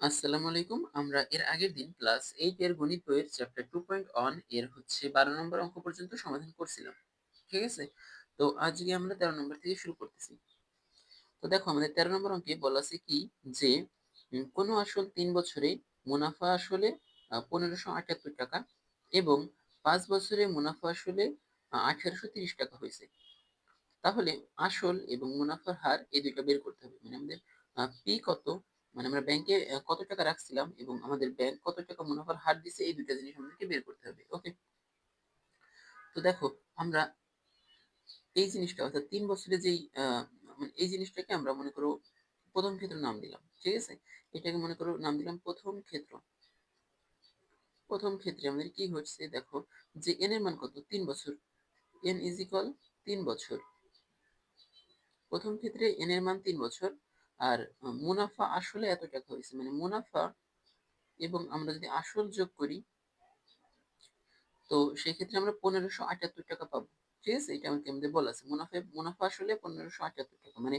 আসসালামু আলাইকুম। আমরা এর আগের দিন ক্লাস 8 এর গণিত বইয়ের চ্যাপ্টার 2.1 এর 12 নম্বর অঙ্ক পর্যন্ত সমাধান করছিলাম। ঠিক আছে? তো আজকে আমরা 13 নম্বর থেকে শুরু করতেছি। তো দেখো আমাদের 13 নম্বর অঙ্কে বলা আছে কি যে কোনো আসল 3 বছরে মুনাফা আসলে 1578 টাকা এবং 5 বছরে মুনাফা আসলে 1830 টাকা হয়েছে। তাহলে আসল এবং মুনাফার হার এই দুইটা বের করতে হবে। মানে আমাদের পি কত, মানে আমরা ব্যাংকে কত টাকা রাখছিলাম এবং আমাদের ব্যাংক কত টাকা মুনাফার হার দিছে, এই দুইটা জিনিস আমাদেরকে বের করতে হবে। ওকে, তো দেখো আমরা এই জিনিসটা অর্থাৎ 3 বছরে যেই মানে এই জিনিসটাকে আমরা মনে করো প্রথম ক্ষেত্র নাম দিলাম। ঠিক আছে, এটাকে মনে করো নাম দিলাম প্রথম ক্ষেত্র। প্রথম ক্ষেত্রে আমাদের কি হচ্ছে দেখো, যে এন এর মান কত, 3 বছর। এন ইজ ইকুয়াল 3 বছর। প্রথম ক্ষেত্রে এন এর মান 3 বছর। আর মুনাফা আসলে এত টাকা হয়েছে, মানে মুনাফা এবং আমরা যদি আসল যোগ করি, তো সেই ক্ষেত্রে আমরা 1578 টাকা পাবো। ঠিক আছে, এটা আমাকে আমাদের বলা আছে মুনাফা মুনাফা আসলে 1578 টাকা, মানে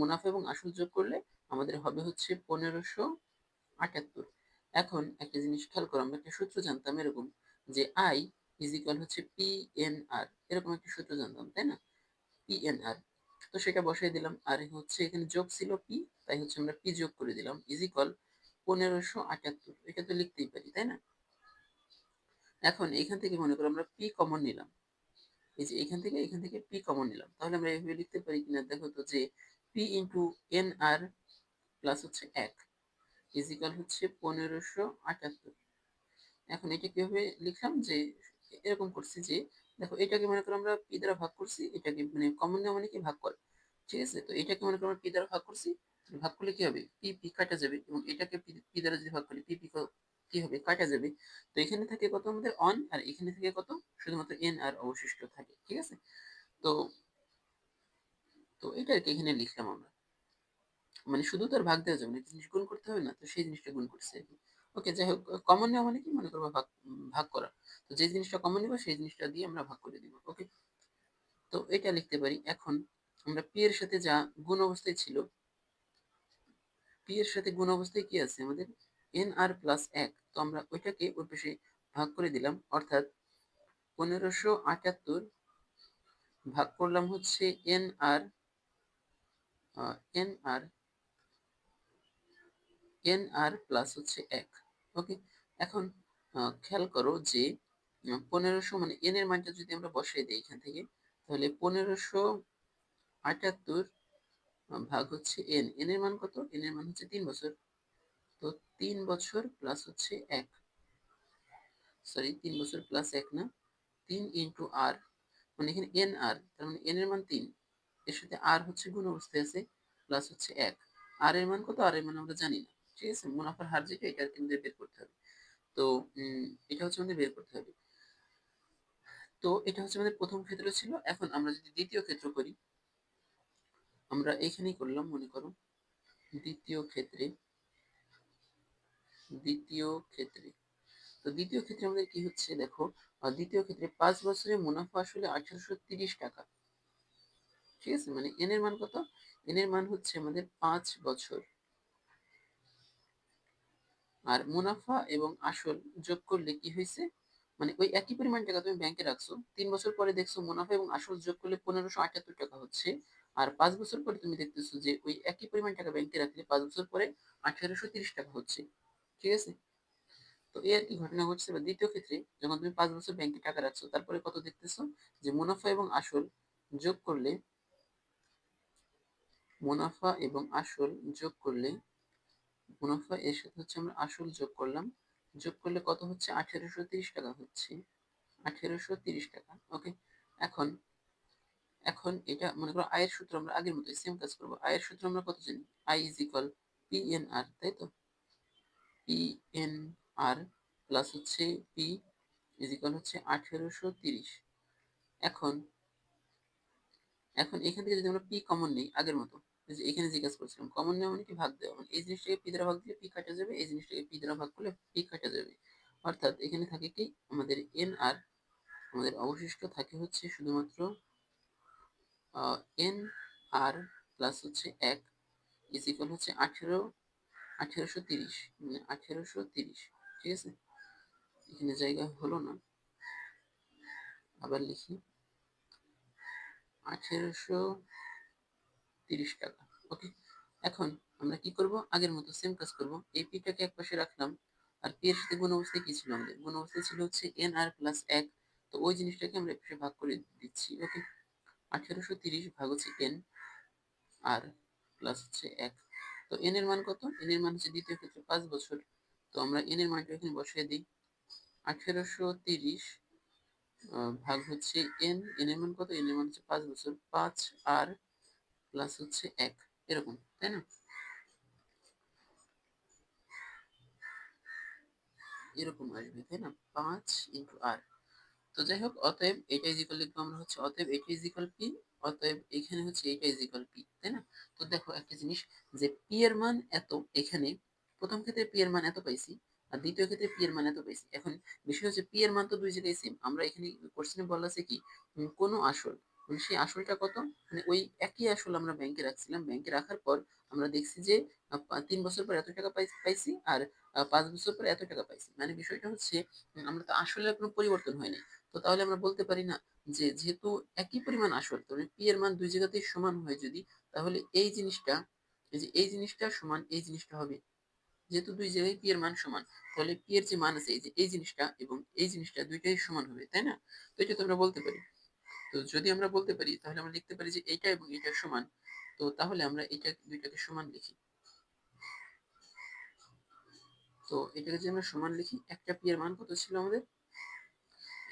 মুনাফা এবং আসল যোগ করলে আমাদের হবে হচ্ছে 1578। এখন একটা জিনিস খেয়াল করো, আমরা একটা সূত্র জানতাম এরকম, যে আই ইজ ইকুয়াল হচ্ছে পি এন আর, এরকম একটা সূত্র জানতাম তাই না, পিএনআর। তো সেটা বসাই দিলাম, আর হচ্ছে এখানে যোগ ছিল পি, তাই হচ্ছে আমরা পি যোগ করে দিলাম ইজ ইকুয়াল 1578। এটা তো লিখতেই পারি তাই না। এখন এখান থেকে মনে করো আমরা পি কমন নিলাম, এই যে এখান থেকে পি কমন নিলাম, তাহলে আমরা এইভাবে লিখতে পারি কিনা দেখো তো, যে P into N R plus হচ্ছে 1 ইজ ইকুয়াল হচ্ছে 1578। এখন এটা কিভাবে লিখলাম, যে এরকম করছি যে দেখো এটাকে মনে করো আমরা পি দ্বারা ভাগ করছি, এটাকে মানে কমন নেওয়া মানে কি ভাগ করে। ঠিক আছে, তো এটাকে মনে করো আমরা পি দ্বারা ভাগ করছি, ভাগ করলে কি হবে, পি পি কাটা যাবে, এবং এটাকে পি দ্বারা যদি ভাগ করি পি পি কি হবে, কাটা যাবে। তো এখানে থাকে কত আমাদের অন, আর এখানে থেকে কত, শুধুমাত্র এন আর অবশিষ্ট থাকে। ঠিক আছে, তো তো এটা আর কি এখানে লিখলাম আমরা, মানে শুধু তো আর ভাগ দেওয়া যাবে না, একটা জিনিস গুণ করতে হবে না, তো সেই জিনিসটা গুণ করছে আর কি। ওকে, যাই হোক, কমন নেওয়া মানে কি মনে করবো ভাগ করা। তো যে জিনিসটা কমন নেবো সেই জিনিসটা দিয়ে আমরা ভাগ করে দিব। ওকে, তো এটা লিখতে পারি। এখন আমরা পি এর সাথে যা গুণ অবস্থায় ছিল, পি এর সাথে গুণ অবস্থায় কি আছে আমাদের, এন আর প্লাস 1, তো আমরা ওইটাকে ওই পাশে ভাগ করে দিলাম, অর্থাৎ 1578 ভাগ করলাম হচ্ছে এন আর, এন আর এন আর প্লাস হচ্ছে 1। ওকে, এখন খেয়াল করো যে 1500 মানে এন এর মানটা যদি আমরা বসাই দিই এখান থেকে, তাহলে 1578 ভাগ হচ্ছে এন, এন এর মান কত, এন এর মান হচ্ছে 3 বছর। তো 3 বছর প্লাস হচ্ছে 1, সরি 3 বছর প্লাস 1 না, 3 ইন্টু আর, মানে এখানে এন আর, তার মানে এন এর মান 3, এর সাথে আর হচ্ছে গুণ অবস্থায় আছে, প্লাস হচ্ছে 1। আর এর মান কত, আর এর মান আমরা জানি না। ঠিক আছে, মুনাফার হার যেটা এটা আর কি আমাদের বের করতে হবে। তো এটা হচ্ছে আমাদের বের করতে হবে। তো এটা হচ্ছে আমাদের প্রথম ক্ষেত্র ছিল। এখন আমরা যদি দ্বিতীয় ক্ষেত্র করি, আমরা এখানেই করলাম মনে করো, দ্বিতীয় ক্ষেত্রে, দ্বিতীয় ক্ষেত্রে তো দ্বিতীয় ক্ষেত্রে আমাদের কি হচ্ছে দেখো, দ্বিতীয় ক্ষেত্রে 5 বছরে মুনাফা আসলে 1830 টাকা। ঠিক আছে, মানে এন এর মান কত, এন এর মান হচ্ছে আমাদের 5 বছর, আর মুনাফা এবং আসল যোগ করলে কি হয়েছে, মানে ওই একই পরিমাণ টাকা তুমি ব্যাংকে রাখছো, 3 বছর পরে দেখছো মুনাফা এবং আসল যোগ করলে 1578 টাকা হচ্ছে, আর 5 বছর পরে তুমি দেখতেছো যে ওই একই পরিমাণ টাকা ব্যাংকে রাখলে 5 বছর পরে 1830 টাকা হচ্ছে। ঠিক আছে, তো এই আর কি ঘটনা ঘটছে। বা দ্বিতীয় ক্ষেত্রে যখন তুমি 5 বছর ব্যাংকে টাকা রাখছো, তারপরে কত দেখতেছো, যে মুনাফা এবং আসল যোগ করলে, মুনাফা এবং আসল যোগ করলে, মুনাফা এর সাথে হচ্ছে আমরা আসল যোগ করলাম, যোগ করলে কত হচ্ছে, 1830 টাকা হচ্ছে, 1830 টাকা। ওকে, এখন এখন এটা মনে করো আয়ের সূত্র আমরা আগের মতো সেম কাজ করবো। আয়ের সূত্র আমরা কত জানি, I is equal P N R, তাই তো, পি এন আর প্লাস হচ্ছে পি ইজ ইকুয়াল হচ্ছে 1830। এখন এখন এখান থেকে যদি আমরা পি কমন নিই আগের মতো, এই যে এখানে যে কাজ করছিলাম, কমন নেওয়া মানে কি ভাগ দেওয়া, মানে এই জিনিসটাকে পি দ্বারা ভাগ দিলে পি কাটা যাবে, এই জিনিসটাকে পি দ্বারা ভাগ করলে পি কাটা যাবে, অর্থাৎ এখানে থাকে কি আমাদের এন আর, আমাদের অবশিষ্ট থাকে হচ্ছে শুধুমাত্র এন আর প্লাস হচ্ছে 1 ইজ ইকুয়াল হচ্ছে 1830, মানে 1830, ঠিক আছে? এখানে জায়গা হলো না, আবার লিখি 1830 টাকা। ওকে, এখন আমরা কি করব, আগের মতো সেম কাজ করব। এই পিটাকে এক পাশে রাখলাম, আর পি এর সাথে গুণ অবস্থায় কি ছিল আমাদের? গুণ অবস্থায় ছিল হচ্ছে এন আর প্লাস 1। তো ওই জিনিসটাকে আমরা এক পাশে ভাগ করে দিচ্ছি। ওকে, 1830 ভাগ হচ্ছে এন আর প্লাস হচ্ছে 1। তো এন এর মান কত? এন এর মান হচ্ছে দ্বিতীয় ক্ষেত্রে 5 বছর। তো আমরা এন এর মানটা এখানে বসিয়ে দিই। 1830 ভাগ হচ্ছে এন, এন এর মান কত? এন এর মান হচ্ছে 5 বছর, 5 আর প্লাস হচ্ছে 1, এরকম, তাই না? এরকম আসবে, তাই না? 5 ইন্টু আর। তো যাই হোক, অতএব এটা ইজ ইকুয়াল লিখবো আমরা হচ্ছে, অতএব এটা ইজ ইকুয়াল পি, অতএব এখানে হচ্ছে এটা ইজ ইকুয়াল পি, তাই না? তো দেখো একটা জিনিস, যে পি এর মান এত, এখানে প্রথম ক্ষেত্রে পি এর মান এত পাইছি, আর দ্বিতীয় ক্ষেত্রে পি এর মান এত পাইছি। এখন বিষয় হচ্ছে পি এর মান তো দুই জায়গায় সেম। আমরা এখানে কোশ্চেনে বলা আছে কি, কোনো আসল, মানে সেই আসলটা কত, মানে ওই একই আসল আমরা ব্যাংকে রাখছিলাম, ব্যাংকে রাখার পর আমরা দেখছি যে 3 বছর পর এত টাকা পাইছি, আর 5 বছর পর এত টাকা পাইছি। মানে বিষয়টা হচ্ছে আমরা তো আসলের কোনো পরিবর্তন হয়নি। তো তাহলে আমরা বলতে পারি না যে যেহেতু একই পরিমাণ আসল, তাহলে পি এর মান দুই জায়গাতেই সমান হয় যদি, তাহলে এই জিনিসটা, এই যে এই জিনিসটা সমান এই জিনিসটা হবে। যেহেতু দুই জায়গায় পি এর মান সমান, তাহলে পি এর যে মান আছে, এই যে এই জিনিসটা এবং এই জিনিসটা দুইটাই সমান হবে, তাই না? তো এটা তো আমরা বলতে পারি। তো যদি আমরা বলতে পারি, তাহলে আমরা লিখতে পারি যে এইটা এবং এটা সমান। তো তাহলে আমরা এটা দুইটাকে সমান লিখি। তো এটাকে যদি আমরা সমান লিখি, একটা পি এর মান কত ছিল আমাদের?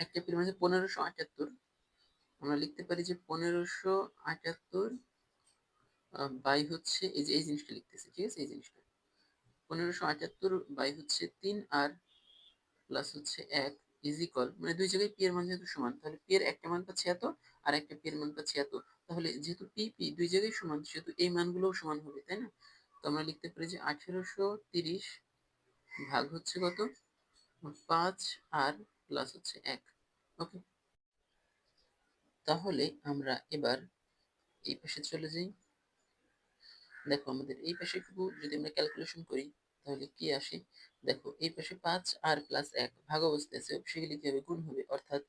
একটা পি এর মান 1578। আমরা লিখতে পারি যে 1578 বাই হচ্ছে এই যে এই জিনিসটা লিখতেছি, ঠিক আছে? এই জিনিসটা 1578 বাই হচ্ছে 3 আর প্লাস হচ্ছে 1 ইজ ইকুয়াল, মানে দুই জায়গায় পি এর মান যেহেতু সমান, তাহলে পি এর একটা মান পাচ্ছি এত, আর একটা পি এর মান পাচ্ছি এত। তাহলে যেহেতু পি পি দুই জায়গায় সমান, সেহেতু এই মানগুলোও সমান হবে, তাই না? তো আমরা লিখতে পারি যে 1830 ভাগ হচ্ছে কত? 5 আর প্লাস হচ্ছে 1। ওকে, তাহলে আমরা এবার এই পাশে চলে যাই। দেখো আমাদের এই পাশে একটু যদি আমরা ক্যালকুলেশন করি, তাহলে কি আসে? দেখো এই পাশে 5 আর প্লাস 1 ভাগ অবস্থায় আছে, সেগুলি কি হবে? গুণ হবে, অর্থাৎ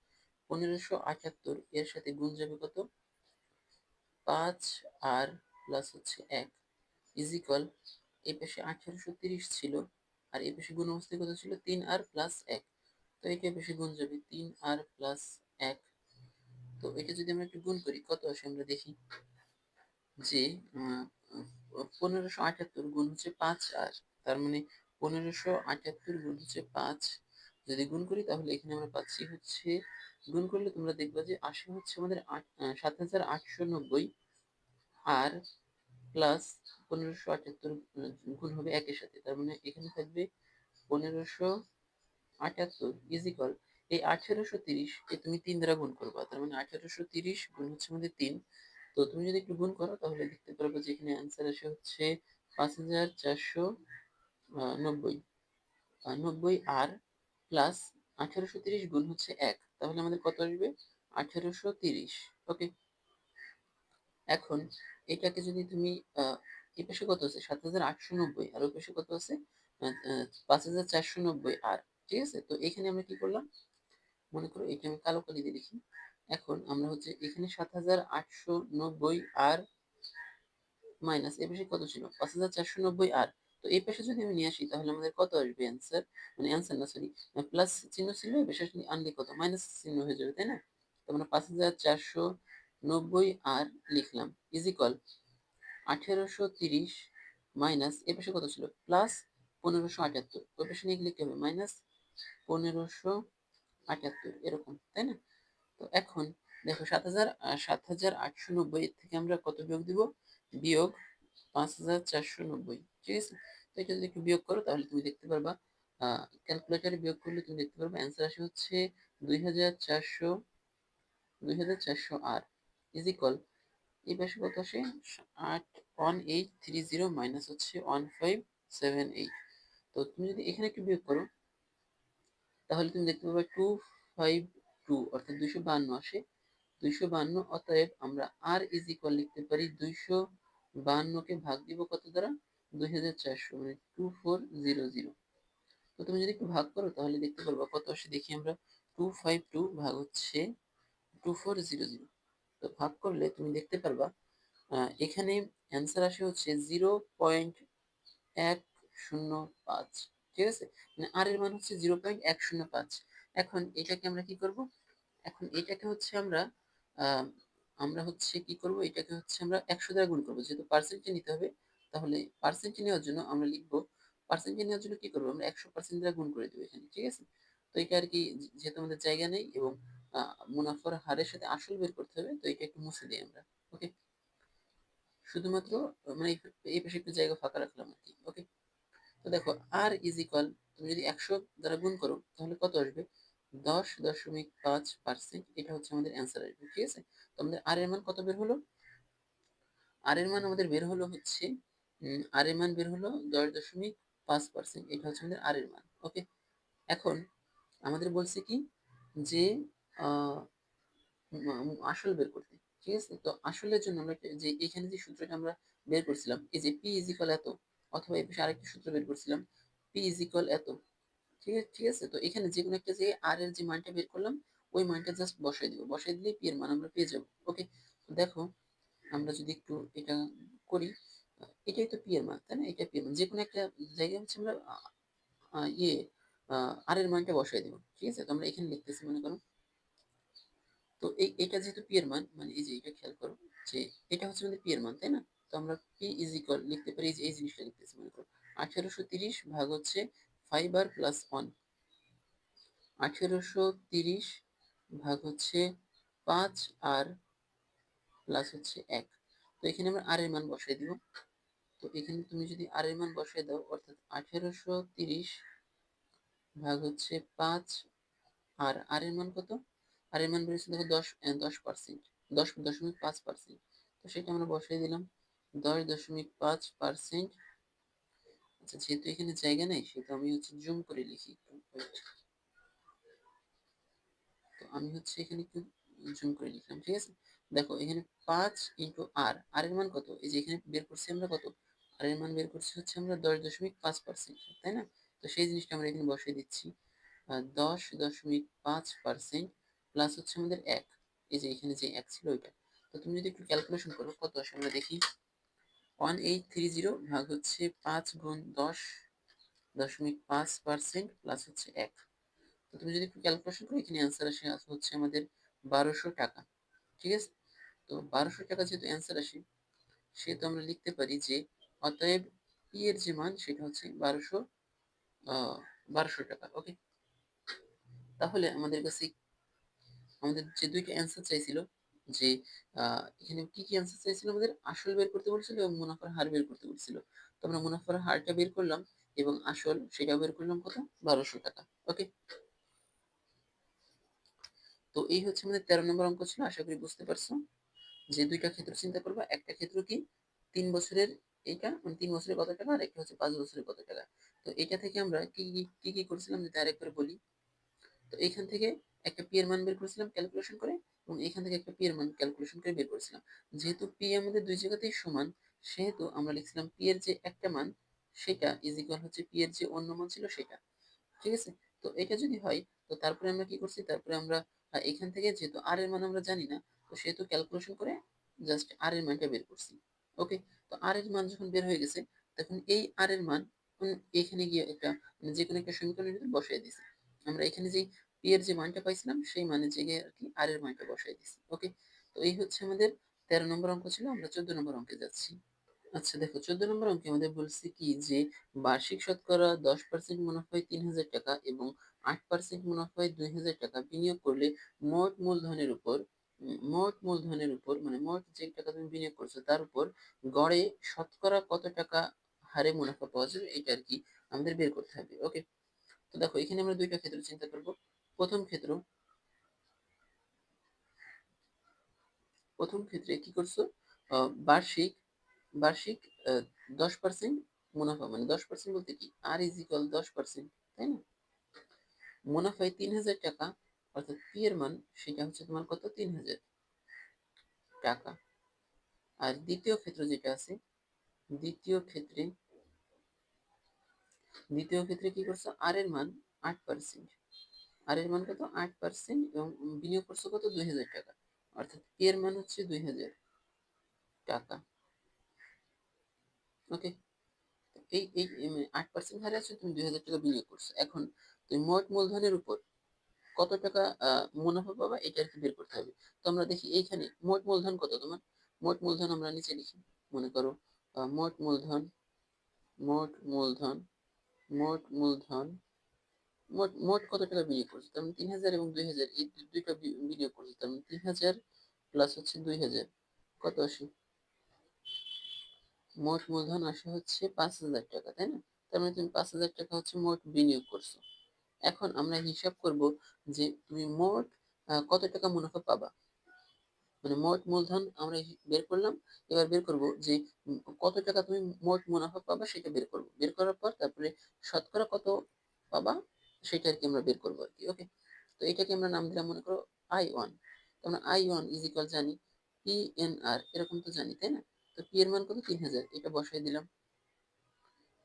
1578 এর সাথে গুণ যাবে কত? 5 আর প্লাস হচ্ছে 1 ইজ ইকুয়াল, এই পাশে 1830 ছিল, আর এই পাশে গুণ অবস্থায় কত ছিল? 3 আর প্লাস 1। তো এটা পাশে গুণ যাবে 3 আর প্লাস 1। তো এটা যদি আমরা একটু গুণ করি, কত আসে আমরা দেখি যে 1578 গুণ হচ্ছে 5 আর, তার মানে 1578 গুণ হচ্ছে 5, যদি গুণ করি তাহলে এখানে আমরা পাচ্ছি হচ্ছে, গুণ করলে তোমরা দেখবা যে আসে হচ্ছে আমাদের 7890, আর প্লাস 1578 গুণ হবে একের সাথে, তার মানে এখানে থাকবে 1578 ইজ ইকুয়াল, এই 1830 কে তুমি 3 দ্বারা গুণ করবা, তার মানে 1830 গুণ হচ্ছে আমাদের 3। তো তুমি যদি একটু গুণ করো, তাহলে দেখতে পারবে যে এখানে অ্যান্সার আসে হচ্ছে 5490, 90 আর প্লাস 1830 গুণ হচ্ছে 1, তাহলে আমাদের কত আসবে? 1830। ওকে, এখন এটাকে যদি তুমি এই পাশে কত আছে? 7890, আর ওই পাশে কত আছে? 5490 আর, ঠিক আছে? তো এখানে আমরা কি করলাম, মনে করো এটা আমি কালো কালি দিয়ে লিখি। এখন আমরা হচ্ছে এখানে 7890 আর মাইনাস এই পাশে কত ছিল? 5490 আর। তো এই পাশে যদি আমি নিয়ে আসি, তাহলে আমাদের কত আসবে অ্যান্সার? মানে অ্যান্সার না, সরি, প্লাস চিহ্ন ছিল, এই পাশে আনলে কত? মাইনাস চিহ্ন হয়ে যাবে, তাই না? তো আমরা 5490 আর লিখলাম ইজ ইকুয়াল 1830 মাইনাস এ পাশে কত ছিল? প্লাস 1578, ওই পাশে নিয়ে গেলে কি হবে? মাইনাস 1578, এরকম, তাই না? তো এখন দেখো 7890 থেকে আমরা কত বিয়োগ দিব? বিয়োগ 5490, ঠিক আছে? তো এটা যদি একটু বিয়োগ করো, তাহলে তুমি দেখতে পারবা, ক্যালকুলেটারে বিয়োগ করলে তুমি দেখতে পারবা অ্যান্সার আসে হচ্ছে 2400, 2400 আর ইজ ইকুয়াল, এই পাশে কত আসে? 1830 মাইনাস হচ্ছে 1578। তো তুমি যদি এখানে একটু বিয়োগ করো, তাহলে তুমি দেখতে পাবে 252, অর্থাৎ 252 আসে, 252। অতএব আমরা আর ইজ ইকুয়াল লিখতে পারি 252 কে ভাগ দিব কত দ্বারা? 2400 মানে 2400। তো তুমি যদি একটু ভাগ করো তাহলে দেখতে পারবা কত আসে, দেখি আমরা। 252 ভাগ হচ্ছে 2400। তো ভাগ করলে তুমি দেখতে পারবা এখানে অ্যান্সার আসে হচ্ছে 0.105। ঠিক আছে, মানে আর এর মান হচ্ছে 0.105। এখন এটাকে আমরা কি করব, এখন এটাকে হচ্ছে আমরা আহ, আমরা হচ্ছে কি করব, এটাকে হচ্ছে আমরা 100 দ্বারা গুণ করবো, যেহেতু পার্সেন্টে নিতে হবে। তাহলে পার্সেন্টে নেওয়ার জন্য আমরা লিখবো, পার্সেন্টে নেওয়ার জন্য কি করবো, আমরা 100% দ্বারা গুণ করে দেবো এখানে। ঠিক আছে, তো এটা আর কি, যেহেতু আমাদের জায়গা নেই এবং মুনাফার হারের সাথে আসল বের করতে হবে, তো এটা একটু মুছে দিই আমরা। ওকে, শুধুমাত্র মানে এই পাশে একটু জায়গা ফাঁকা রাখলাম আর কি। ওকে, তো দেখো আর ইজ ইকুয়াল, তুমি যদি 100 দ্বারা গুণ করো তাহলে কত আসবে, 10.5%। এটা হচ্ছে আমাদের অ্যান্সার আসবে। ঠিক আছে, তো আমাদের আর এর মান কত বের হলো, আর এর মান আমাদের বের হলো হচ্ছে আর এর মান বের হলো 10.5%। এটা হচ্ছে আমাদের আর এর মান। ওকে, এখন আমাদের বলছে কি যে আহ, আসল বের করতে। ঠিক আছে, তো আসলের জন্য আমরা যে এখানে যে সূত্রটা আমরা বের করছিলাম, এই যে পি ইজ ইকুয়াল এত, অথবা এই পাশে আরেকটা সূত্র বের করছিলাম, পি ইজ ইকুয়াল এত। ঠিক আছে, ঠিক আছে, তো এখানে যে কোনো একটা যে আর এর যে মানটা বের করলাম, ওই মানটা জাস্ট বসাই দিব, বসাই দিলে পি এর মান আমরা পেয়ে যাব। ওকে, দেখো আমরা যদি একটু এটা করি, এটাই তো পি এর মান, তাই না? এটা পি এর মান, যে কোনো একটা জায়গায় হচ্ছে আমরা ইয়ে আর এর মানটা বসাই দিব। ঠিক আছে, তো আমরা এখানে লিখতেছি মনে করো, তো এটা যেহেতু পি এর মান, মানে এই যে এটা খেয়াল করো যে এটা হচ্ছে আমাদের পি এর মান, তাই না? তো আমরা পি ইজ ইকুয়াল লিখতে পারি, এই জিনিসটা লিখতেছি মনে করো, 1830 ভাগ হচ্ছে 5r প্লাস 1। 1830 ভাগ হচ্ছে 5r প্লাস হচ্ছে 1। তো এখানে আমরা আর এর মান বসাই দিব। তো এখানে তুমি যদি আর এর মান বসাই দাও, অর্থাৎ 1830 ভাগ হচ্ছে 5, আর আর এর মান কত, আর এর মান বেরিয়েছে দেখো 10%, 10.5%। তো সেটা আমরা বসাই দিলাম 10.5%। আচ্ছা, যেহেতু এখানে জায়গা নেই সেহেতু আমি হচ্ছে জুম করে লিখি একটু। তো আমি হচ্ছে এখানে একটু জুম করে লিখলাম। ঠিক আছে, দেখো এখানে 5 ইন্টু আর, আর এর মান কত, এই যে এখানে বের করছি আমরা কত, আর এর মান বের করছি হচ্ছে আমরা 10.5%, তাই না? তো সেই জিনিসটা আমরা এখানে বসিয়ে দিচ্ছি, 10.5% প্লাস হচ্ছে আমাদের 1, এই যে এখানে যে 1 ছিল ওইটা। তো তুমি যদি একটু ক্যালকুলেশন করো কত আসে আমরা দেখি, 1830 ভাগ হচ্ছে 5 গুণ 10.5% প্লাস হচ্ছে 1। তো তুমি যদি একটু ক্যালকুলেশন করো, এখানে অ্যান্সার আসে হচ্ছে আমাদের 1200 টাকা। ঠিক আছে, তো 1200 টাকা যেহেতু অ্যান্সার আসে, সেহেতু আমরা লিখতে পারি যে অতএব পি এর যে মান সেটা হচ্ছে 1200 টাকা। ওকে, তাহলে আমাদের কাছে আমাদের যে দুইটা অ্যান্সার চাইছিল, যে এখানে কি কি অ্যান্সার চাইছিল, আমাদের আসল বের করতে বলছিল এবং মুনাফার হার বের করতে বলছিল। তো আমরা মুনাফার হারটা বের করলাম এবং আসল সেটা বের করলাম কত, 1200 টাকা। ওকে, তো এই হচ্ছে আমাদের 13 নম্বর অঙ্ক ছিল। আশা করি বুঝতে পারছো যে দুইটা ক্ষেত্র চিন্তা করবা, একটা ক্ষেত্র কি 3 বছরের, এইটা মানে 3 বছরের কত টাকা, আর একটা হচ্ছে 5 বছরের কত টাকা। তো এটা থেকে আমরা কি কি কি কি করছিলাম যদি আরেকবার বলি, তো এখান থেকে একটা পি এর মান বের করেছিলাম ক্যালকুলেশন করে, এবং এখান থেকে একটা পি এর মান ক্যালকুলেশন করে বের করেছিলাম। যেহেতু পি আমাদের দুই জায়গাতেই সমান, সেহেতু আমরা লিখছিলাম পি এর যে একটা মান সেটা ইজ ইকুয়াল হচ্ছে পি এর যে অন্য মান ছিল সেটা। ঠিক আছে, তো এটা যদি হয়, তো তারপরে আমরা কি করছি, তারপরে আমরা এখান থেকে যেহেতু আর এর মান আমরা জানি না, তো সেহেতু ক্যালকুলেশন করে জাস্ট আর এর মানটা বের করছি। ওকে, তো আর এর মান যখন বের হয়ে গেছে, তখন এই আর এর মান এখানে গিয়ে একটা মানে যে কোনো একটা সমীকরণের ভিতরে বসাই দিছি। আমরা এখানে যে পি এর যে মানটা পাইছিলাম সেই মানের জায়গায় আর কি আর এর মানটা বসাই দিছি। ওকে, তো এই হচ্ছে আমাদের 13 নম্বর অঙ্ক ছিল। আমরা 14 নম্বর অঙ্কে যাচ্ছি। আচ্ছা দেখো, 14 নম্বর অঙ্কে আমাদের বলছে কি যে বার্ষিক শতকরা 10% মুনাফায় 3000 টাকা এবং 8% মুনাফায় 2000 টাকা বিনিয়োগ করলে মোট মূলধনের উপর মানে মোট যে টাকা তুমি বিনিয়োগ করছো তার উপর গড়ে শতকরা কত টাকা হারে মুনাফা পাওয়া যাবে, এটা আর কি আমাদের বের করতে হবে। ওকে, তো দেখো এখানে আমরা দুইটা ক্ষেত্র চিন্তা করব। প্রথম ক্ষেত্র, প্রথম ক্ষেত্রে কি করছো, বার্ষিক বার্ষিক 10% মুনাফা, মানে 10% বলতে কি আর ইজ ইকুয়াল 10%, তাই না? মুনাফায় 3000 টাকা, অর্থাৎ পি এর মান সেটা হচ্ছে তোমার কত, 3000 টাকা। আর দ্বিতীয় ক্ষেত্র যেটা আছে, দ্বিতীয় ক্ষেত্রে দ্বিতীয় ক্ষেত্রে কি করছো, আর এর মান 8%, আর এর মান কত 8% এবং বিনিয়োগ করছো কত 2000 টাকা, অর্থাৎ পি এর মান হচ্ছে 2000 টাকা। ওকে, এই এই 8% হারে আছে, তুমি 2000 টাকা বিনিয়োগ করছো। এখন তুমি মোট মূলধনের উপর কত টাকা মুনাফা পাবা এটা আর কি বের করতে হবে। তো আমরা দেখি এইখানে মোট মূলধন কত তোমার, মোট মূলধন আমরা নিচে লিখি, মনে করো মোট মূলধন, মোট মূলধন, মোট মূলধন, মোট মোট কত টাকা বিনিয়োগ করছে, তার মানে 3000 এবং 2000 এই দুইটা বিনিয়োগ করছে, তার মানে 3000 প্লাস হচ্ছে 2000 কত আসে, মোট মূলধন আসে হচ্ছে 5000 টাকা, তাই না? তার মানে তুমি 5000 টাকা হচ্ছে মোট বিনিয়োগ করছো। এখন আমরা হিসাব করব যে তুমি মোট কত টাকা মুনাফা পাবা, মানে মোট মূলধন আমরা বের করলাম, এবার বের করব যে কত টাকা তুমি মোট মুনাফা পাবা সেটা বের করব, বের করার পর তারপরে শতকরা কত পাবা সেটা আর কি আমরা বের করবো আর কি। ওকে, তো এটাকে আমরা নাম দিলাম মনে করো I1। আমরা I1 ইজ ইকুয়াল জানি PNR, এরকম তো জানি তাই না? তো পি এর মান কত 3000, এটা বসাই দিলাম,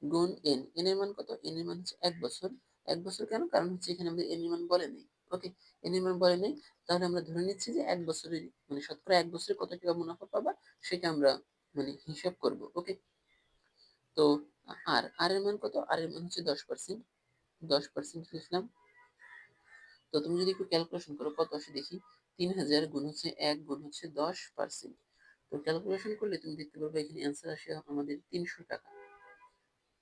গুণ এন, এন এর মান কত, এন এর মান হচ্ছে 1 বছর। 1 বছর কেন, কারণ হচ্ছে এখানে আমাদের এন এর মান বলে নেই। ওকে, এন এর মান বলে নেই, তাহলে আমরা ধরে নিচ্ছি যে 1 বছরের মানে শতকরা 1 বছরে কত টাকা মুনাফা পাবা সেটা আমরা মানে হিসাব করব। ওকে, তো আর আর এর মান কত, আর এর মান হচ্ছে 10%, 10% লিখলাম। তো তুমি যদি একটু ক্যালকুলেশন করো কত আসে দেখি, 3000 গুণ হচ্ছে 1 গুণ হচ্ছে 10%, তো ক্যালকুলেশন করলে তুমি দেখতে পারবে এখানে অ্যান্সার আসে আমাদের 300 টাকা।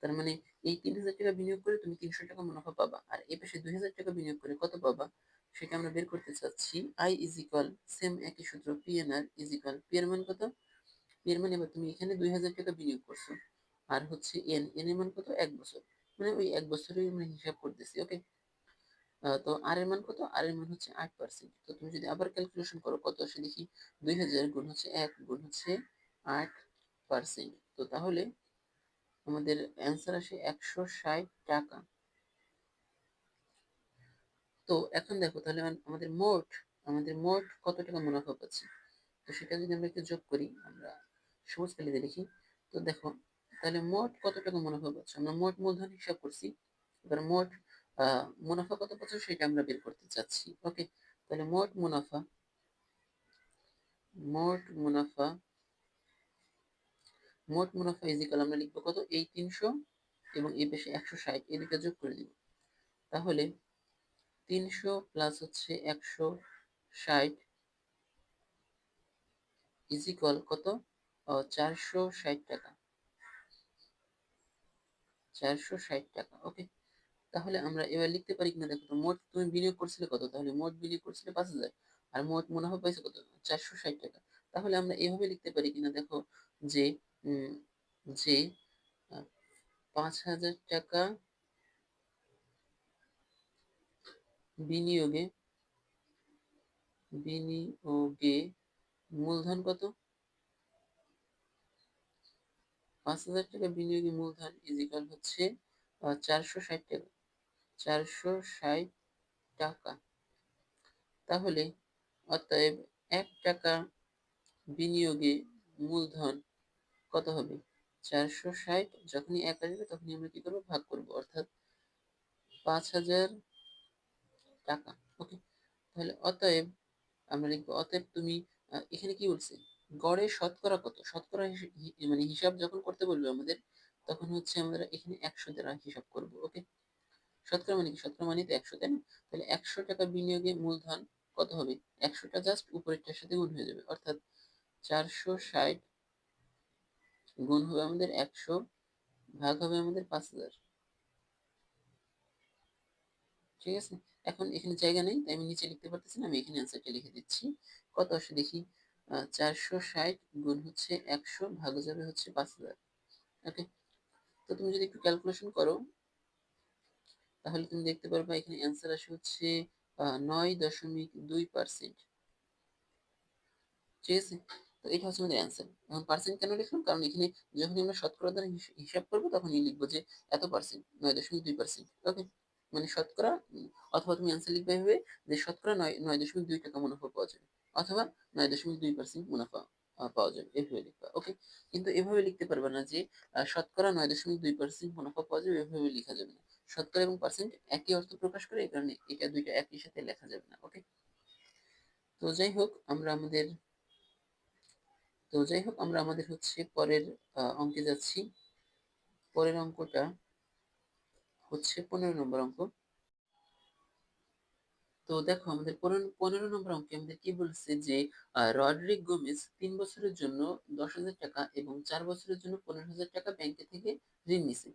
তার মানে এই 3000 টাকা বিনিয়োগ করে তুমি 300 টাকা মুনাফা পাবা, আর এই পাশে 2000 টাকা বিনিয়োগ করে কত পাবা সেটা আমরা বের করতে চাচ্ছি। আই ইজ ইকুয়াল, সেম একই সূত্র, P N R is equal, P এর মান কত, পি এর মান এবার তুমি এখানে 2000 টাকা বিনিয়োগ করছো, আর হচ্ছে এন, এন এর মান কত 1 বছর, মানে ওই 1 বছরেই আমরা হিসাব করতেছি। ওকে, তো আর এর মান কত, আর এর মান হচ্ছে 8%, তো তুমি যদি আবার ক্যালকুলেশন করো কত আসে দেখি, 2000 গুণ হচ্ছে 1 গুণ হচ্ছে 8%, তো তাহলে আমাদের অ্যান্সার আসে 160 টাকা। তো এখন দেখো তাহলে আমাদের মোট কত টাকা মুনাফা পাচ্ছি, তো সেটা যদি আমরা একটু যোগ করি, আমরা সবুজ কালিতে লিখি। তো দেখো তাহলে মোট কত টাকা মুনাফা পাচ্ছ, আমরা মোট মূলধন হিসাব করছি, এবার মোট মুনাফা কত পাচ্ছ সেটা আমরা বের করতে চাচ্ছি। ওকে, তাহলে মোট মুনাফা ইজিক্যাল আমরা লিখবো কত, এই 300 এবং এই পাশে 160, এই দুটো যোগ করে দিব, তাহলে 300 প্লাস হচ্ছে 160 ইজ ইকুয়াল কত, 460 টাকা, 460 টাকা। ওকে, তাহলে আমরা এবার লিখতে পারি কিনা দেখো তো, মোট তুমি বিনিয়োগ করছিলে কত, তাহলে মোট বিনিয়োগ করছিলে 5000, আর মোট মুনাফা পাইছো কত 460 টাকা। তাহলে আমরা এভাবে লিখতে পারি কিনা দেখো যে উম, যে 5000 টাকা বিনিয়োগে বিনিয়োগে মূলধন কত, 5000 টাকা বিনিয়োগে মূলধন ইজিক্যাল হচ্ছে 460 টাকা, 460 টাকা। তাহলে অতএব 1 টাকা বিনিয়োগে মূলধন কত হবে, 460, যখনই 1 আসবে তখনই আমরা কি করবো ভাগ করবো, অর্থাৎ 5000 টাকা। ওকে, তাহলে অতএব আমরা লিখবো, অতএব তুমি এখানে কি বলছে, গড়ে শতকরা কত, শতকরা মানে হিসাব যখন করতে বলবে আমাদের, তখন হচ্ছে আমরা এখানে 100 দ্বারা হিসাব করব। ওকে, শতকরা মানে কি, শতকরা মানে তো 100 তাই না? তাহলে 100 টাকা বিনিয়োগে মূলধন কত হবে, 100টা জাস্ট উপরেরটার সাথে গুণ হয়ে যাবে, অর্থাৎ 460 গুণ হবে আমাদের 100, ভাগ হবে আমাদের 5000। ঠিক আছে, এখন এখানে জায়গা নেই তাই আমি নিচে লিখতে পারতেছি না, আমি এখানে অ্যান্সারটা লিখে দিচ্ছি। কত আসে দেখি, 460 গুণ হচ্ছে 100, ভাগ যাবে হচ্ছে 5000। ওকে, তো তুমি যদি একটু ক্যালকুলেশন করো তাহলে তুমি দেখতে পারবে এখানে অ্যান্সার আসে হচ্ছে 9.2%। ঠিক আছে, তো এটা হচ্ছে আমাদের অ্যান্সার। এখন পার্সেন্ট কেন লিখলাম, কারণ এখানে যখন আমরা শতকরা দ্বারা হিসাব করবো তখনই লিখবো যে এত পার্সেন্ট, 9.2%। ওকে, মানে শতকরা অথবা তুমি অ্যান্সার লিখবে এভাবে যে শতকরা 9.2 টাকা মুনাফা পাওয়া যাবে, অথবা 9.2% মুনাফা পাওয়া যাবে, এভাবে লিখবা। ওকে? কিন্তু এভাবে লিখতে পারবা না যে শতকরা ৯.২% মুনাফা পাওয়া যাবে, এভাবে লিখা যাবে না। শতকরা এবং পার্সেন্ট একই অর্থ প্রকাশ করে, এই কারণে এটা ২ টা একই সাথে লেখা যাবে না। ওকে? তো যাই হোক আমরা আমাদের হচ্ছে পরের অঙ্কে যাচ্ছি। পরের অঙ্কটা হচ্ছে ১৫ নম্বর অঙ্ক। তো দেখো আমাদের ১৫ নম্বর অঙ্কে আমাদের কি বলছে যে রডরিক গোমেজ ৩ বছরের জন্য ১০,০০০ টাকা এবং ৪ বছরের জন্য ১৫,০০০ টাকা ব্যাংকে থেকে ঋণ নিছে।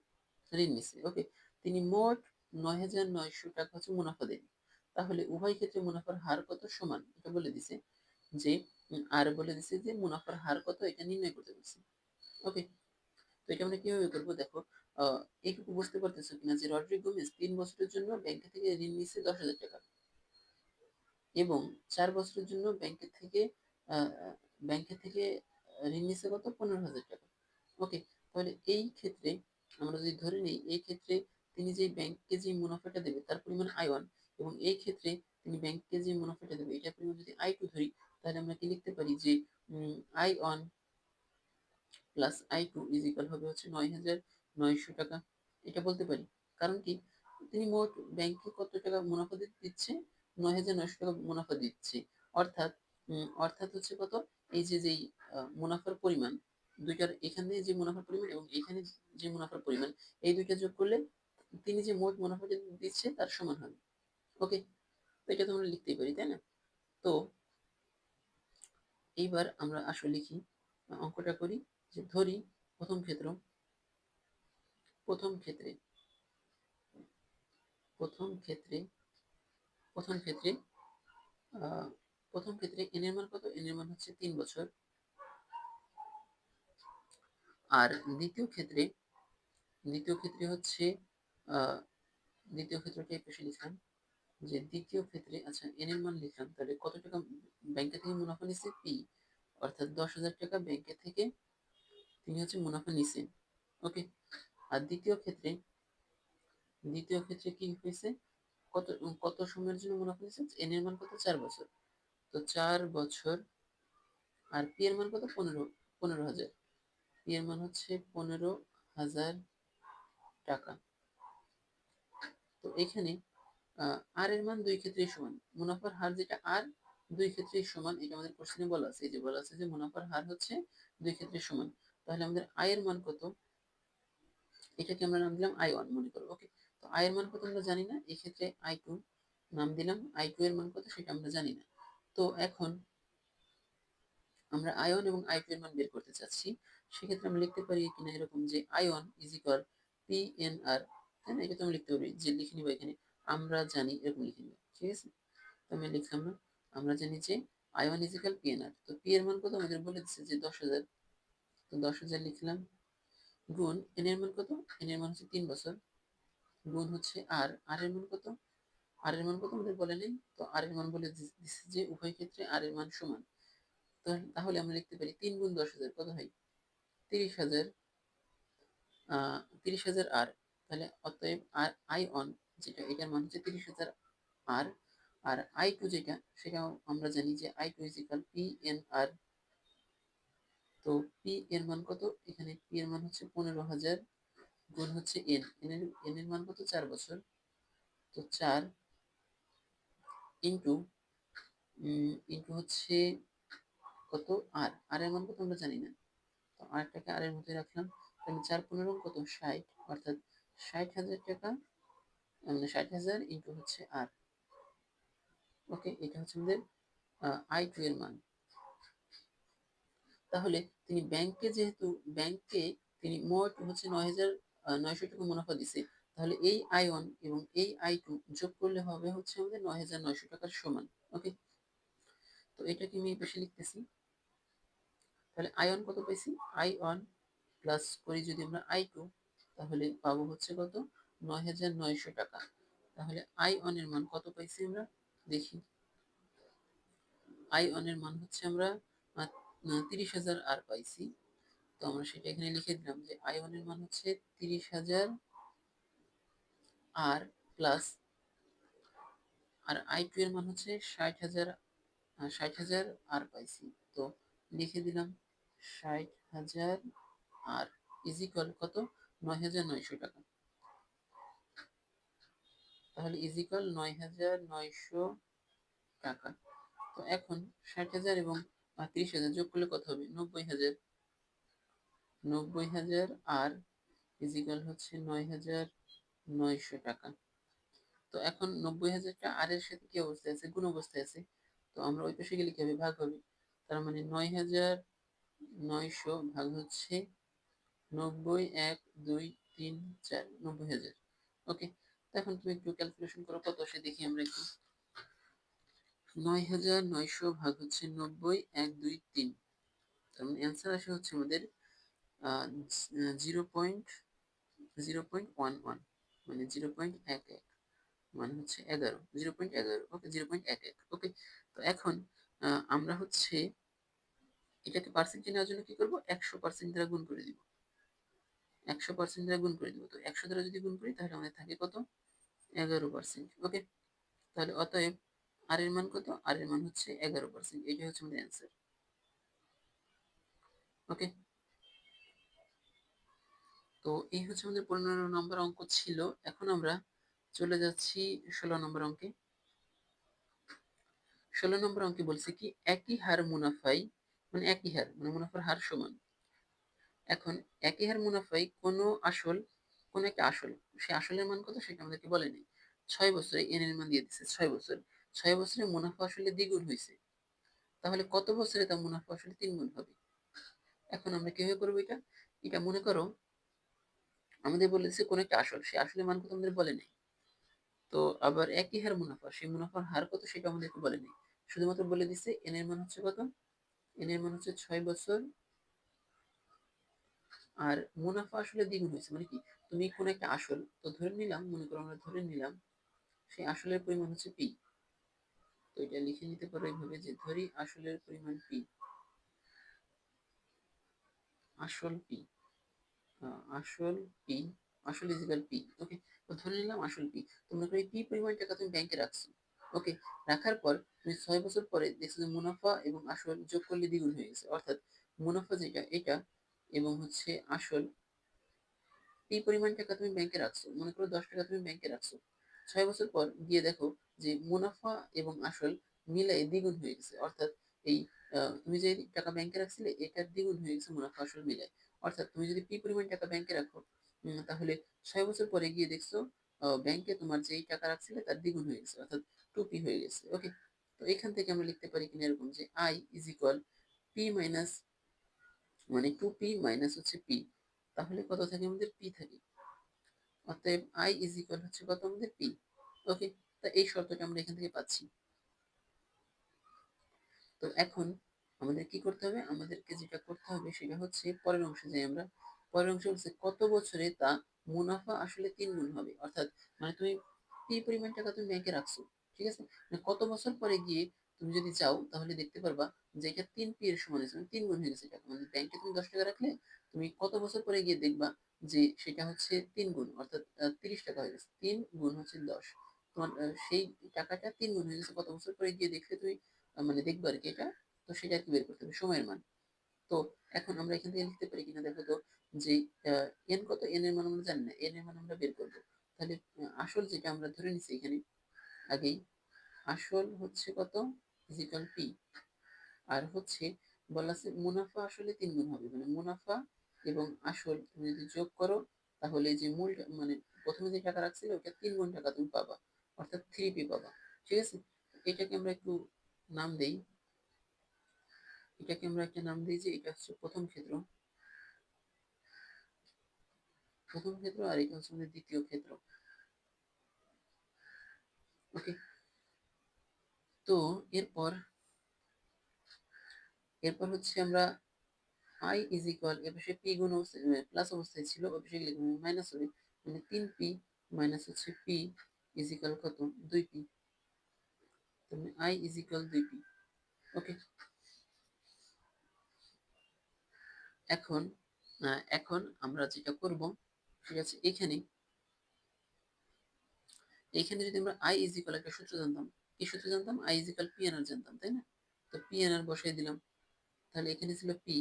ওকে? তিনি মোট ৯,৯০০ টাকা হচ্ছে মুনাফা দেন। তাহলে উভয় ক্ষেত্রে মুনাফার হার কত সমান? এটা বলে দিছে যে আর বলে দিছে যে মুনাফার হার কত এটা নির্ণয় করতে বলছে। ওকে? তো এটা আমরা কিভাবে করব দেখো, আ এইটুকু বুঝতে পারতেছো কিনা যে রডরিক গোমেজ ৩ বছরের জন্য ব্যাংকে থেকে ঋণ নিছে ১০,০০০ টাকা। এবং ৪ বছরের জন্য আ ব্যাংকে থেকে ঋণ নিছে কত? ১৫,০০০ টাকা। ওকে? তাহলে এই ক্ষেত্রে আমরা যদি ধরে নিই, এই ক্ষেত্রে তিনি যেই ব্যাংককে যে মুনাফাটা দেবে তার পরিমাণ I1, এবং এই ক্ষেত্রে তিনি ব্যাংককে যে মুনাফাটা দেবে এটার পরিমাণ যদি I2 ধরি, তাহলে আমরা কি লিখতে পারি যে I1 plus I2 is equal হবে হচ্ছে ৯,৯০০ টাকা। এটা বলতে পারি। কারণ কি? তিনি মোট ব্যাংকে কত টাকা মুনাফা দিচ্ছে? ৯,৯০০ টাকা মুনাফা দিচ্ছে। অর্থাৎ অর্থাৎ হচ্ছে কত? এই যে যেই মুনাফার পরিমাণ, ২ টার এখানে যে মুনাফার পরিমাণ এবং এখানে যে মুনাফার পরিমাণ, এই ২ টা যোগ করলে তিনি যে মোট মুনাফাটা দিচ্ছে তার সমান হবে। ওকে? তো এটা তো আমরা লিখতেই পারি, তাই না? তো এইবার আমরা আসো লিখি, অঙ্কটা করি। যে ধরি প্রথম ক্ষেত্র প্রথম ক্ষেত্রে প্রথম ক্ষেত্রে প্রথম ক্ষেত্রে আহ, প্রথম ক্ষেত্রে n এর মান কত? n এর মান হচ্ছে ৩ বছর। আর দ্বিতীয় ক্ষেত্রে হচ্ছে আহ, দ্বিতীয় ক্ষেত্রটা এই পাশে লিখলাম, যে দ্বিতীয় ক্ষেত্রে আচ্ছা n এর মান লিখলাম, তাহলে কত টাকা ব্যাংকে থেকে মুনাফা নিচ্ছে? P, অর্থাৎ ১০,০০০ টাকা ব্যাংকে থেকে তিনি হচ্ছে মুনাফা নিছেন। ওকে? আর দ্বিতীয় ক্ষেত্রে কি হয়েছে? কত কত সময়ের জন্য মুনাফা নিচ্ছে? n এর মান কত? ৪ বছর। তো ৪ বছর। আর পি এর মান কত? ১৫,০০০। পি এর মান হচ্ছে ১৫,০০০ টাকা। তো এখানে আর এর মান দুই ক্ষেত্রেই সমান। মুনাফার হার যেটা আর, দুই ক্ষেত্রেই সমান, এটা আমাদের কোশ্চেনে বলা আছে। এই যে বলা আছে যে মুনাফার হার হচ্ছে দুই ক্ষেত্রে সমান। তাহলে আমাদের আয় এর মান কত? এটাকে আমরা নাম দিলাম I1 মনে করো। ওকে? তো আয় এর মান কত আমরা জানি না, এই ক্ষেত্রে I2 নাম দিলাম। I2 এর মান কত সেটা আমরা জানি না। তো এখন আমরা I1 এবং I2 এর মান বের করতে চাচ্ছি। সেক্ষেত্রে আমরা লিখতে পারি কিনা এরকম যে I1 ইজ ইকুয়াল PNR, তাই না? এটা তো আমরা লিখতে পারি, যে লিখে নিব এখানে আমরা জানি, এরকম লিখে নিব। ঠিক আছে? তো আমি লিখলাম না, আমরা জানি যে I1 ইজ ইকুয়াল PNR। তো P এর মান কত আমাদের বলে দিচ্ছে যে ১০,০০০। তো ১০,০০০ লিখলাম, গুণ N এর মান কত? N এর মান হচ্ছে ৩ বছর, গুণ হচ্ছে আর এর মান কত? আর এর মান কত আমাদের বলে নেই। তো আর এর মান বলে দিচ্ছে যে উভয় ক্ষেত্রে আর এর মান সমান। তাহলে আমরা লিখতে পারি ৩ গুণ ১০,০০০ কত হয়? ৩০,০০০। ৩০,০০০ আর। তাহলে অতএব আর I1 যেটা, এটার মান হচ্ছে ৩০,০০০ আর। আর I2 যেটা, সেটাও আমরা জানি যে I2 ইজ ইকুয়াল PNR। তো P এর মান কত? এখানে P এর মান হচ্ছে ১৫,০০০, গুণ হচ্ছে N এর মান কত? ৪ বছর। তো ৪ ইন্টু হচ্ছে কত? আর এর মান কত আমরা জানি না। তো আরটাকে আর এর মধ্যে রাখলাম। তাহলে ৪ × ১৫ কত? ৬০, অর্থাৎ ৬০,০০০ টাকা, মানে ৬০,০০০ ইন্টু হচ্ছে আর। ওকে? এটা হচ্ছে আমাদের I2 এর মান। তাহলে তিনি ব্যাংকে তিনি মোট হচ্ছে ৯,৯০০ টাকা মুনাফা দিছে। তাহলে এই I1 এবং এই I2 যোগ করলে হবে হচ্ছে আমাদের ৯,৯০০ টাকার সমান। ওকে? তো এটাকে আমি এই পাশে লিখতেছি। তাহলে I1 কত পাইছি? I1 প্লাস করি যদি আমরা I2, তাহলে পাবো হচ্ছে কত? ৯,৯০০ টাকা। তাহলে I1 এর মান কত পাইছি আমরা? দেখি। I1 এর মান হচ্ছে আমরা ৩০,০০০ আর পাইছি। তো আমরা সেটা এখানে লিখে দিলাম যে I1 এর মান হচ্ছে ৩০,০০০ আর প্লাস, আর I2 এর মান হচ্ছে ৬০,০০০ আর পাইছি। তো লিখে দিলাম 60,000 আর ইজ ইকুয়াল কত, 9,900 টাকা। তাহলে ইজ ইকুয়াল 9,900 টাকা। তো এখন 60,000 এবং 30,000 যোগ করলে কত হবে, 90,000। 90,000 আর ইজ ইকুয়াল হচ্ছে 9,900 টাকা। তো এখন 90,000টা আর এর সাথে কি অবস্থায় আছে, গুণ অবস্থায় আছে। তো আমরা ওই পাশে গেলে কি হবে, ভাগ হবে। তার মানে 9,900 ভাগ হচ্ছে 90, 1, 2, 3, 4, 90,000। ওকে, তো এখন তুমি একটু ক্যালকুলেশন করো কত আসে দেখি আমরা একটু। 9,900 ভাগ হচ্ছে 90, 1, 2, 3। তার মানে অ্যান্সার আসে হচ্ছে আমাদের 0.0.11, মানে 0.11, মানে হচ্ছে 11, 0.11। ওকে, 0.11। ওকে, তো এখন আমরা হচ্ছে এটাকে পার্সেন্টে নেওয়ার জন্য কি করবো, 100% দ্বারা গুণ করে দিব। 100% দ্বারা গুণ করে দিব। তো 100 দ্বারা যদি গুণ করি তাহলে আমাদের থাকে কত, 11%। ওকে, তাহলে অতএব আর এর মান কত, আর এর মান হচ্ছে 11%। এটাই হচ্ছে আমাদের অ্যান্সার। ওকে, তো এই হচ্ছে আমাদের 15 নম্বর অঙ্ক ছিল। এখন আমরা চলে যাচ্ছি 16 নম্বর অঙ্কে। 16 নম্বর অঙ্কে বলছে কি, একই হার মুনাফাই, মানে একই হার মানে মুনাফার হার সমান। এখন একই হার মুনাফাই কোন একটা আসল, সেই আসলের মান কত সেটা আমাদেরকে বলেনি। 6 বছরে এন এর মান দিয়ে দিচ্ছে 6 বছর। 6 বছরে মুনাফা আসলে দ্বিগুণ হয়েছে, তাহলে কত বছরে তার মুনাফা আসলে 3 গুণ হবে। এখন আমরা কিভাবে করবো এটা, এটা মনে করো আমাদের বলেছে কোন একটা আসল, সেই আসলের মান কত আমাদের বলে নেই। তো আবার একই হার মুনাফা, সেই মুনাফার হার কত সেটা আমাদেরকে বলে নেই, শুধুমাত্র বলে দিচ্ছে এন এর মান হচ্ছে কত, এন এর মান হচ্ছে 6 বছর। আর মুনাফা আসলে দ্বিগুণ হয়েছে মানে কি, তুমি কোন একটা আসল, তো ধরে নিলাম, মনে করো আমরা ধরে নিলাম সেই আসলের পরিমাণ হচ্ছে পি। তো এটা লিখে নিতে পারো এইভাবে যে ধরি আসলের পরিমাণ পি, আসল পি, আসল পি, আসল ইজিক্যাল পি। ওকে, তো ধরে নিলাম আসল পি। তোমরা এই পি পরিমাণ টাকা তুমি ব্যাংকে রাখছো। ওকে, রাখার পর তুমি 6 বছর পরে দেখছো যে মুনাফা এবং আসল যোগ করলে দ্বিগুণ হয়ে গেছে, অর্থাৎ মুনাফা যেটা এটা এবং হচ্ছে আসল, এই পরিমাণ টাকা তুমি ব্যাংকে রাখছো, মনে করো 10 টাকা তুমি ব্যাংকে রাখছো। 6 বছর পর গিয়ে দেখো যে মুনাফা এবং আসল মিলাই দ্বিগুণ হয়ে গেছে, অর্থাৎ এই তুমি যে টাকা ব্যাংকে রাখছিলে এটার দ্বিগুণ হয়ে গেছে মুনাফা আসল মিলাই। অর্থাৎ তুমি যদি পি পরিমাণ টাকা ব্যাংকে রাখো, তাহলে 6 বছর পরে গিয়ে দেখছো ব্যাংকে তোমার যেই টাকা রাখছিলে তার দ্বিগুণ হয়ে গেছে, অর্থাৎ 2p হয়ে গেছে। ওকে, তো এখান থেকে আমরা লিখতে পারি কিনা এরকম যে I is equal P minus, মানে 2p মাইনাস হচ্ছে পি, তাহলে কত থাকে আমাদের পি থাকে। অতএব আই ইজ ইকুয়াল হচ্ছে কত আমাদের পি। ওকে, তা এই শর্তটা আমরা এখান থেকে পাচ্ছি। তো এখন আমাদের কি করতে হবে, আমাদেরকে যেটা করতে হবে সেটা হচ্ছে পরের অংশে যাই আমরা। পরের অংশে হচ্ছে কত বছরে তা মুনাফা আসলে 3 গুণ হবে, অর্থাৎ মানে তুমি পি পরিমাণ টাকা তুমি ব্যাংকে রাখছো, ঠিক আছে, মানে কত বছর পরে গিয়ে তুমি যদি যাও তাহলে দেখতে পারবা যে এটা 3p এর সমান হয়েছে, মানে 3 গুণ হয়ে গেছে টাকা। মানে ব্যাংকে তুমি 10 টাকা রাখলে তুমি কত বছর পরে গিয়ে দেখবা যে সেটা হচ্ছে 3 গুণ, অর্থাৎ 30 টাকা হয়ে গেছে। 3 গুণ হচ্ছে 10, তোমার সেই টাকাটা 3 গুণ হয়ে গেছে কত বছর পরে গিয়ে দেখলে তুমি মানে দেখবো আর কি এটা। তো সেটা আর কি বের করতে হবে সময়ের মান। তো এখন আমরা এখান থেকে লিখতে পারি কিনা দেখো তো, যে এন কত, এন এর মান আমরা জানি না, এন এর মান আমরা বের করবো। তাহলে আসল যেটা আমরা ধরে নিচ্ছি এখানে আগেই, আসল হচ্ছে কত, ইজিক্যাল পি। আর হচ্ছে বলা আছে মুনাফা আসলে 3 গুণ হবে, মানে মুনাফা এবং আসল তুমি যদি যোগ করো তাহলে যে মূল মানে প্রথমে যে টাকা রাখছিলে ওটা 3 গুণ টাকা তুমি পাবা, অর্থাৎ 3p পাবা। ঠিক আছে, এটাকে আমরা একটু নাম দেই, এটাকে আমরা একটা নাম দিই যে এটা হচ্ছে প্রথম ক্ষেত্র, প্রথম ক্ষেত্র, আর এটা হচ্ছে আমাদের দ্বিতীয় ক্ষেত্র। ওকে, তো এরপর এরপর হচ্ছে আমরা আই ইজ ইকুয়াল, এর পাশে পি গুণ প্লাস অবস্থায় ছিল, ওই পাশে লিখবো মাইনাস হবে, মানে 3p মাইনাস হচ্ছে পি ইজ ইকুয়াল কত, 2p। তাহলে আই ইজ ইকুয়াল 2p। ওকে, এখন এখন আমরা যেটা করব ঠিক আছে, এখানে এইখানে যদি আমরা আই ইজ ইকুয়াল একটা সূত্র জানতাম, কি সূত্র জানতাম, I is equal P N R জানতাম, তাই না। তো পি এন আর বসাই দিলাম, তাহলে এখানে ছিল পি,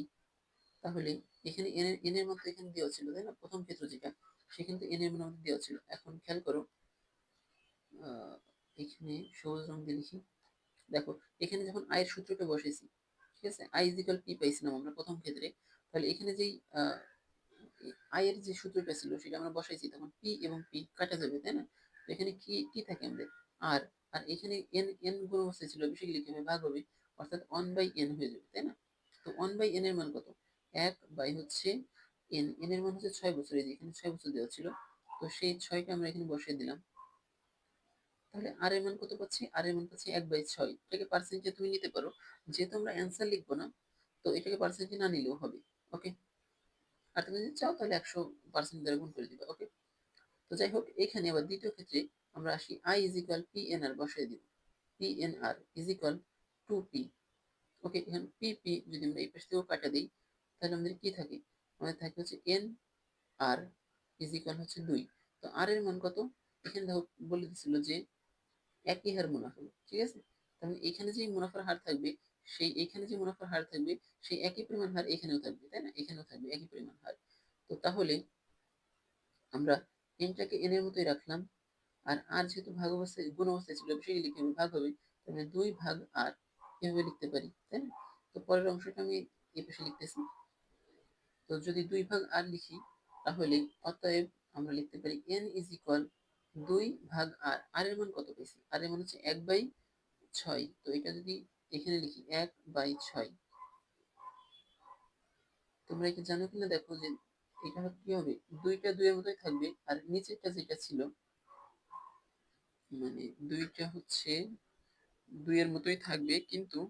তাহলে এখানে এন এর মধ্যে এখানে দেওয়া ছিল, তাই না? প্রথম ক্ষেত্র যেটা, সেখানে তো এন এর মধ্যে দেওয়া ছিল। এখন খেয়াল করো, এখানে সবুজ রং দিয়ে লিখি। দেখো, এখানে যখন আয়ের সূত্রটা বসাইছি, ঠিক আছে, আই ইজ ইকুয়াল পি পাইছিলাম আমরা প্রথম ক্ষেত্রে। তাহলে এখানে যেই আয়ের যে সূত্রটা ছিল সেটা আমরা বসাইছি, তখন পি এবং পি কাটা যাবে, তাই না? তো এখানে কি কি থাকে আমাদের? আর আর এখানে এন এন গুণ অবস্থায় ছিল, বেসিক্যালি কি হবে, ভাগ হবে, অর্থাৎ 1/n হয়ে যাবে, তাই না? তো 1/n এর মান কত? 1 বাই হচ্ছে এন, এন এর মান হচ্ছে 6 বছর, এই যে এখানে 6 বছর দেওয়া ছিল, তো সেই 6টা আমরা এখানে বসিয়ে দিলাম। তাহলে আর এর মান কত পাচ্ছি? আর এর মান পাচ্ছি 1/6। এটাকে পার্সেন্টে তুমি নিতে পারো, যেহেতু আমরা অ্যান্সার লিখবো না, তো এটাকে পার্সেন্টে না নিলেও হবে। ওকে, আর তুমি যদি চাও তাহলে 100% দ্বারা গুণ করে দিবে। ওকে, তো যাই হোক, এখানে আবার দ্বিতীয় ক্ষেত্রে আমরা আসি, I is equal P N R বসাই দিব। P N R is equal to P. Okay, এখানে পি পি যদি আমরা এই পাশ থেকেও কাটা দিই, তাহলে আমাদের কি থাকে? আমাদের থাকে হচ্ছে এন আর ইজ ইকুয়াল হচ্ছে 2। তো আর এর মান কত? এখানে দেখো বলে দিছিল যে একই হার মুনাফা, ঠিক আছে? তাহলে এখানে যে মুনাফার হার থাকবে, সেই এখানে যে মুনাফার হার থাকবে, সেই একই পরিমাণ হার এখানেও থাকবে, তাই না? এখানেও থাকবে একই পরিমাণ হার। তো তাহলে আমরা এনটাকে এন এর মতোই রাখলাম, আর আর যেহেতু ভাগ অবস্থায় গুণ অবস্থায় ছিল, সেই লিখে আমি ভাগ হবে, তাহলে 2 ভাগ আর এভাবে লিখতে পারি, তাই না? তো পরের অংশটা আমি এই পাশে লিখতেছি। তো যদি 2 ভাগ আর লিখি, তাহলে অতএব আমরা লিখতে পারি এন ইজ ইকুয়াল 2 ভাগ আর। আর এর মান কত পেয়েছি? আর এর মান হচ্ছে 1/6। তো এটা যদি এখানে লিখি 1/6, তোমরা কি জানো কিনা দেখো, যে এটা কি হবে, দুইটা দুইয়ের মতোই থাকবে, আর নিচেরটা যেটা ছিল, মানে দুইটা হচ্ছে দুইয়ের মতোই থাকবে, কিন্তু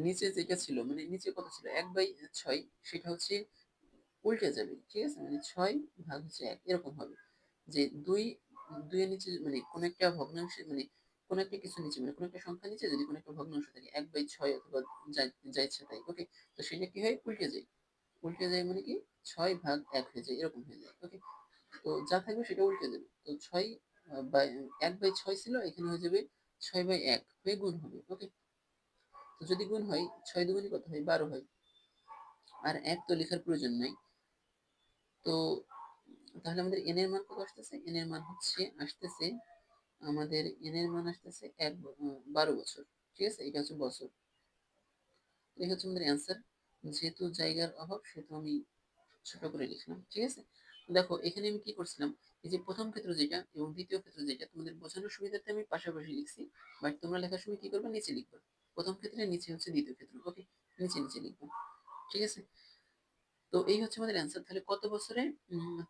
নিচে যেটা ছিল, মানে নিচে কত ছিল 1/6, সেটা হচ্ছে উল্টে যাবে, ঠিক আছে? মানে 6 ভাগ হচ্ছে 1 এরকম হবে, যে দুই দুইয়ের নিচে মানে কোন একটা ভগ্নাংশে, মানে কোন একটা কিছু নিচে, মানে কোন একটা সংখ্যা নিচে যদি কোন একটা ভগ্নাংশ থাকে 1/6 অথবা যা ইচ্ছা তাই, ওকে, তো সেটা কি হয়, উল্টে যায়। উল্টে যায় মানে কি, 6 ভাগ 1 হয়ে যায়, এরকম হয়ে যায়। ওকে, তো যা থাকবে সেটা উল্টে যাবে। তো 1/6 ছিল, এখানে হয়ে যাবে 6/1 হয়ে গুণ হবে। ওকে, তো যদি গুণ হয়, 6 দুগুণে কত হয়, 12 হয়। আর 1 তো লেখার প্রয়োজন নাই। তো তাহলে আমাদের এন এর মান কত আসতেছে? এন এর মান আসতেছে আমাদের এন এর মান আসতেছে 12 বছর, ঠিক আছে? এটা হচ্ছে বছর। এই হচ্ছে আমাদের অ্যান্সার। যেহেতু জায়গার অভাব, সেহেতু আমি ছোট করে লিখলাম, ঠিক আছে? দেখো, এখানে আমি কি করছিলাম, এই যে প্রথম ক্ষেত্র যেটা এবং দ্বিতীয় ক্ষেত্র যেটা, তোমাদের বোঝানোর সুবিধার্থে আমি পাশাপাশি লিখছি, বাট তোমরা লেখার সময় কি করবে, নিচে লিখবে। প্রথম ক্ষেত্রে নিচে হচ্ছে দ্বিতীয় ক্ষেত্র। ওকে, নিচে নিচে লিখবে, ঠিক আছে? তো এই হচ্ছে আমাদের অ্যান্সার। তাহলে কত বছরে?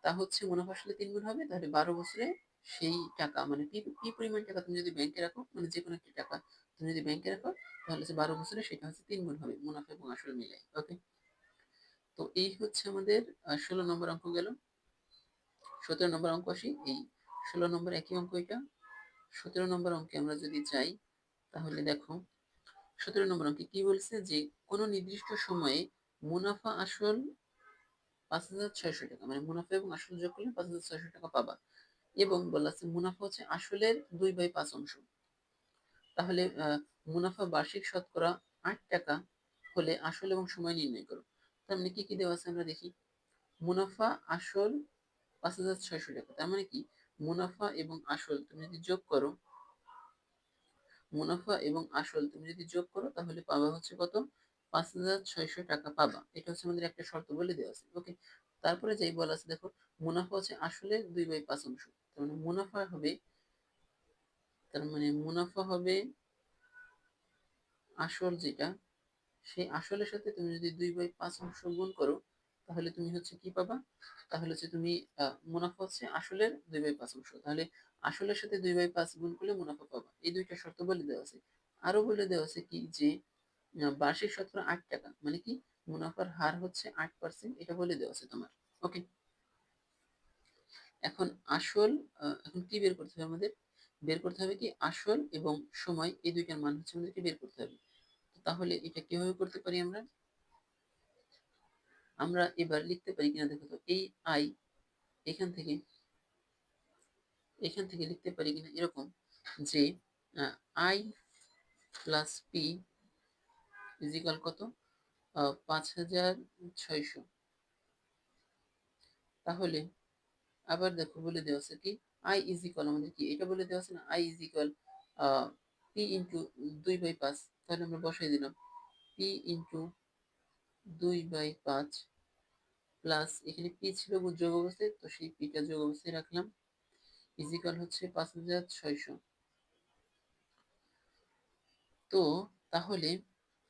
তা হচ্ছে মুনাফা আসলে 3 গুণ হবে, তাহলে 12 বছরে সেই টাকা, মানে কি কি পরিমাণ টাকা তুমি যদি ব্যাংকে রাখো, মানে যে কোনো একটা টাকা তুমি যদি ব্যাংকে রাখো, তাহলে হচ্ছে 12 বছরে সেটা হচ্ছে 3 গুণ হবে, মুনাফা এবং আসল মিলাই। ওকে, তো এই হচ্ছে আমাদের 16 নম্বর অঙ্ক গেল। 17 নম্বর অঙ্ক আসি। এই 16 নম্বর একই অঙ্ক এটা। 17 নম্বর অঙ্কে আমরা যদি যাই, তাহলে দেখো 17 নম্বর অঙ্কে কি বলছে, যে কোনো নির্দিষ্ট সময়ে মুনাফা আসল 5,600 টাকা, মানে মুনাফা এবং আসল যোগ করলে 5,600 টাকা পাবা, এবং বলা আছে মুনাফা হচ্ছে আসলের 2/5 অংশ। তাহলে মুনাফা বার্ষিক শতকরা 8 টাকা হলে আসল এবং সময় নির্ণয় করো। তার মানে কি কি দেওয়া আছে আমরা দেখি। মুনাফা আসল 5,600 টাকা, তার মানে কি, মুনাফা এবং আসল তুমি যদি যোগ করো, মুনাফা এবং আসল তুমি যদি যোগ করো, তাহলে পাবা হচ্ছে কত, 5,600 টাকা পাবা। এটা হচ্ছে আমাদের একটা শর্ত বলে দেওয়া আছে। ওকে, তারপরে যাই বলা আছে, দেখো মুনাফা হচ্ছে আসলের 2/5 অংশ। তার মানে মুনাফা হবে, আসল যেটা, সেই আসলের সাথে তুমি যদি 2/5 অংশ গুণ করো, তাহলে তুমি হচ্ছে কি পাবা, তাহলে হচ্ছে তুমি মুনাফা হচ্ছে আসলের 2/5 অংশ, তাহলে আসলের সাথে 2/5 গুণ করলে মুনাফা পাবা। এই দুইটা শর্ত বলে দেওয়া আছে। আরো বলে দেওয়া আছে কি, যে বার্ষিক শতকরা 8 টাকা, মানে কি, মুনাফার হার হচ্ছে 8%, এটা বলে দেওয়া আছে তোমার। ওকে, এখন আসল, এখন কি বের করতে হবে আমাদের? বের করতে হবে কি, আসল এবং সময়, এই দুইটার মান হচ্ছে আমাদেরকে বের করতে হবে। তাহলে এটা কিভাবে করতে পারি আমরা? আমরা এবার লিখতে পারি কিনা দেখো তো, এই আই এখান থেকে লিখতে পারি কিনা এরকম, যে I plus P is equal কত, 5,600। তাহলে আবার দেখো বলে দেওয়া আছে কি আই ইজ ইকুয়াল, আমাদের কি এটা বলে দেওয়া আছে না, I is equal P into 2/5। তাহলে আমরা বসাই দিলাম পি ইন্টু 2/5 প্লাস এখানে পি ছিল যোগ অবস্থায়, তো সেই পিটা যোগ অবস্থায় রাখলাম, ইজ ইকুয়াল হচ্ছে 5,600। তো তাহলে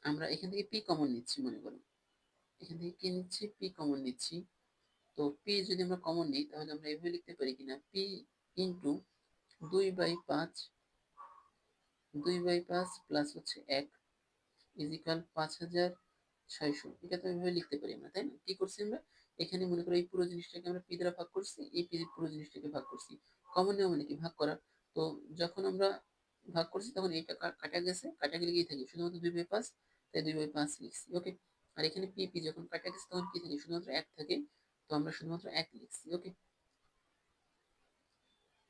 আমরা এখান থেকে পি কমন নিচ্ছি, মনে করো এখান থেকে কি নিচ্ছি, পি কমন নিচ্ছি। তো পি যদি আমরা কমন নিই তাহলে আমরা এভাবে লিখতে পারি কিনা, পি ইন্টু 2/5, 2/5 প্লাস হচ্ছে 1 ইজ ইকুয়াল 5,600। এটা তো এভাবে লিখতে পারি আমরা, তাই না? কি করছি আমরা এখানে, মনে করো এই পুরো জিনিসটাকে আমরা পি দ্বারা ভাগ করছি, এই পি পুরো জিনিসটাকে ভাগ করছি। কমন নেওয়া মানে কি ভাগ করা। তো যখন আমরা ভাগ করছি তখন এইটা কাটা গেছে, কাটা গেলে কি থাকে শুধুমাত্র 2/5, তাই 2/5 লিখছি। ওকে। আর এখানে পি পি যখন কাটা গেছে তখন কি থাকে, শুধুমাত্র 1 থাকে, তো আমরা শুধুমাত্র 1 লিখছি। ওকে।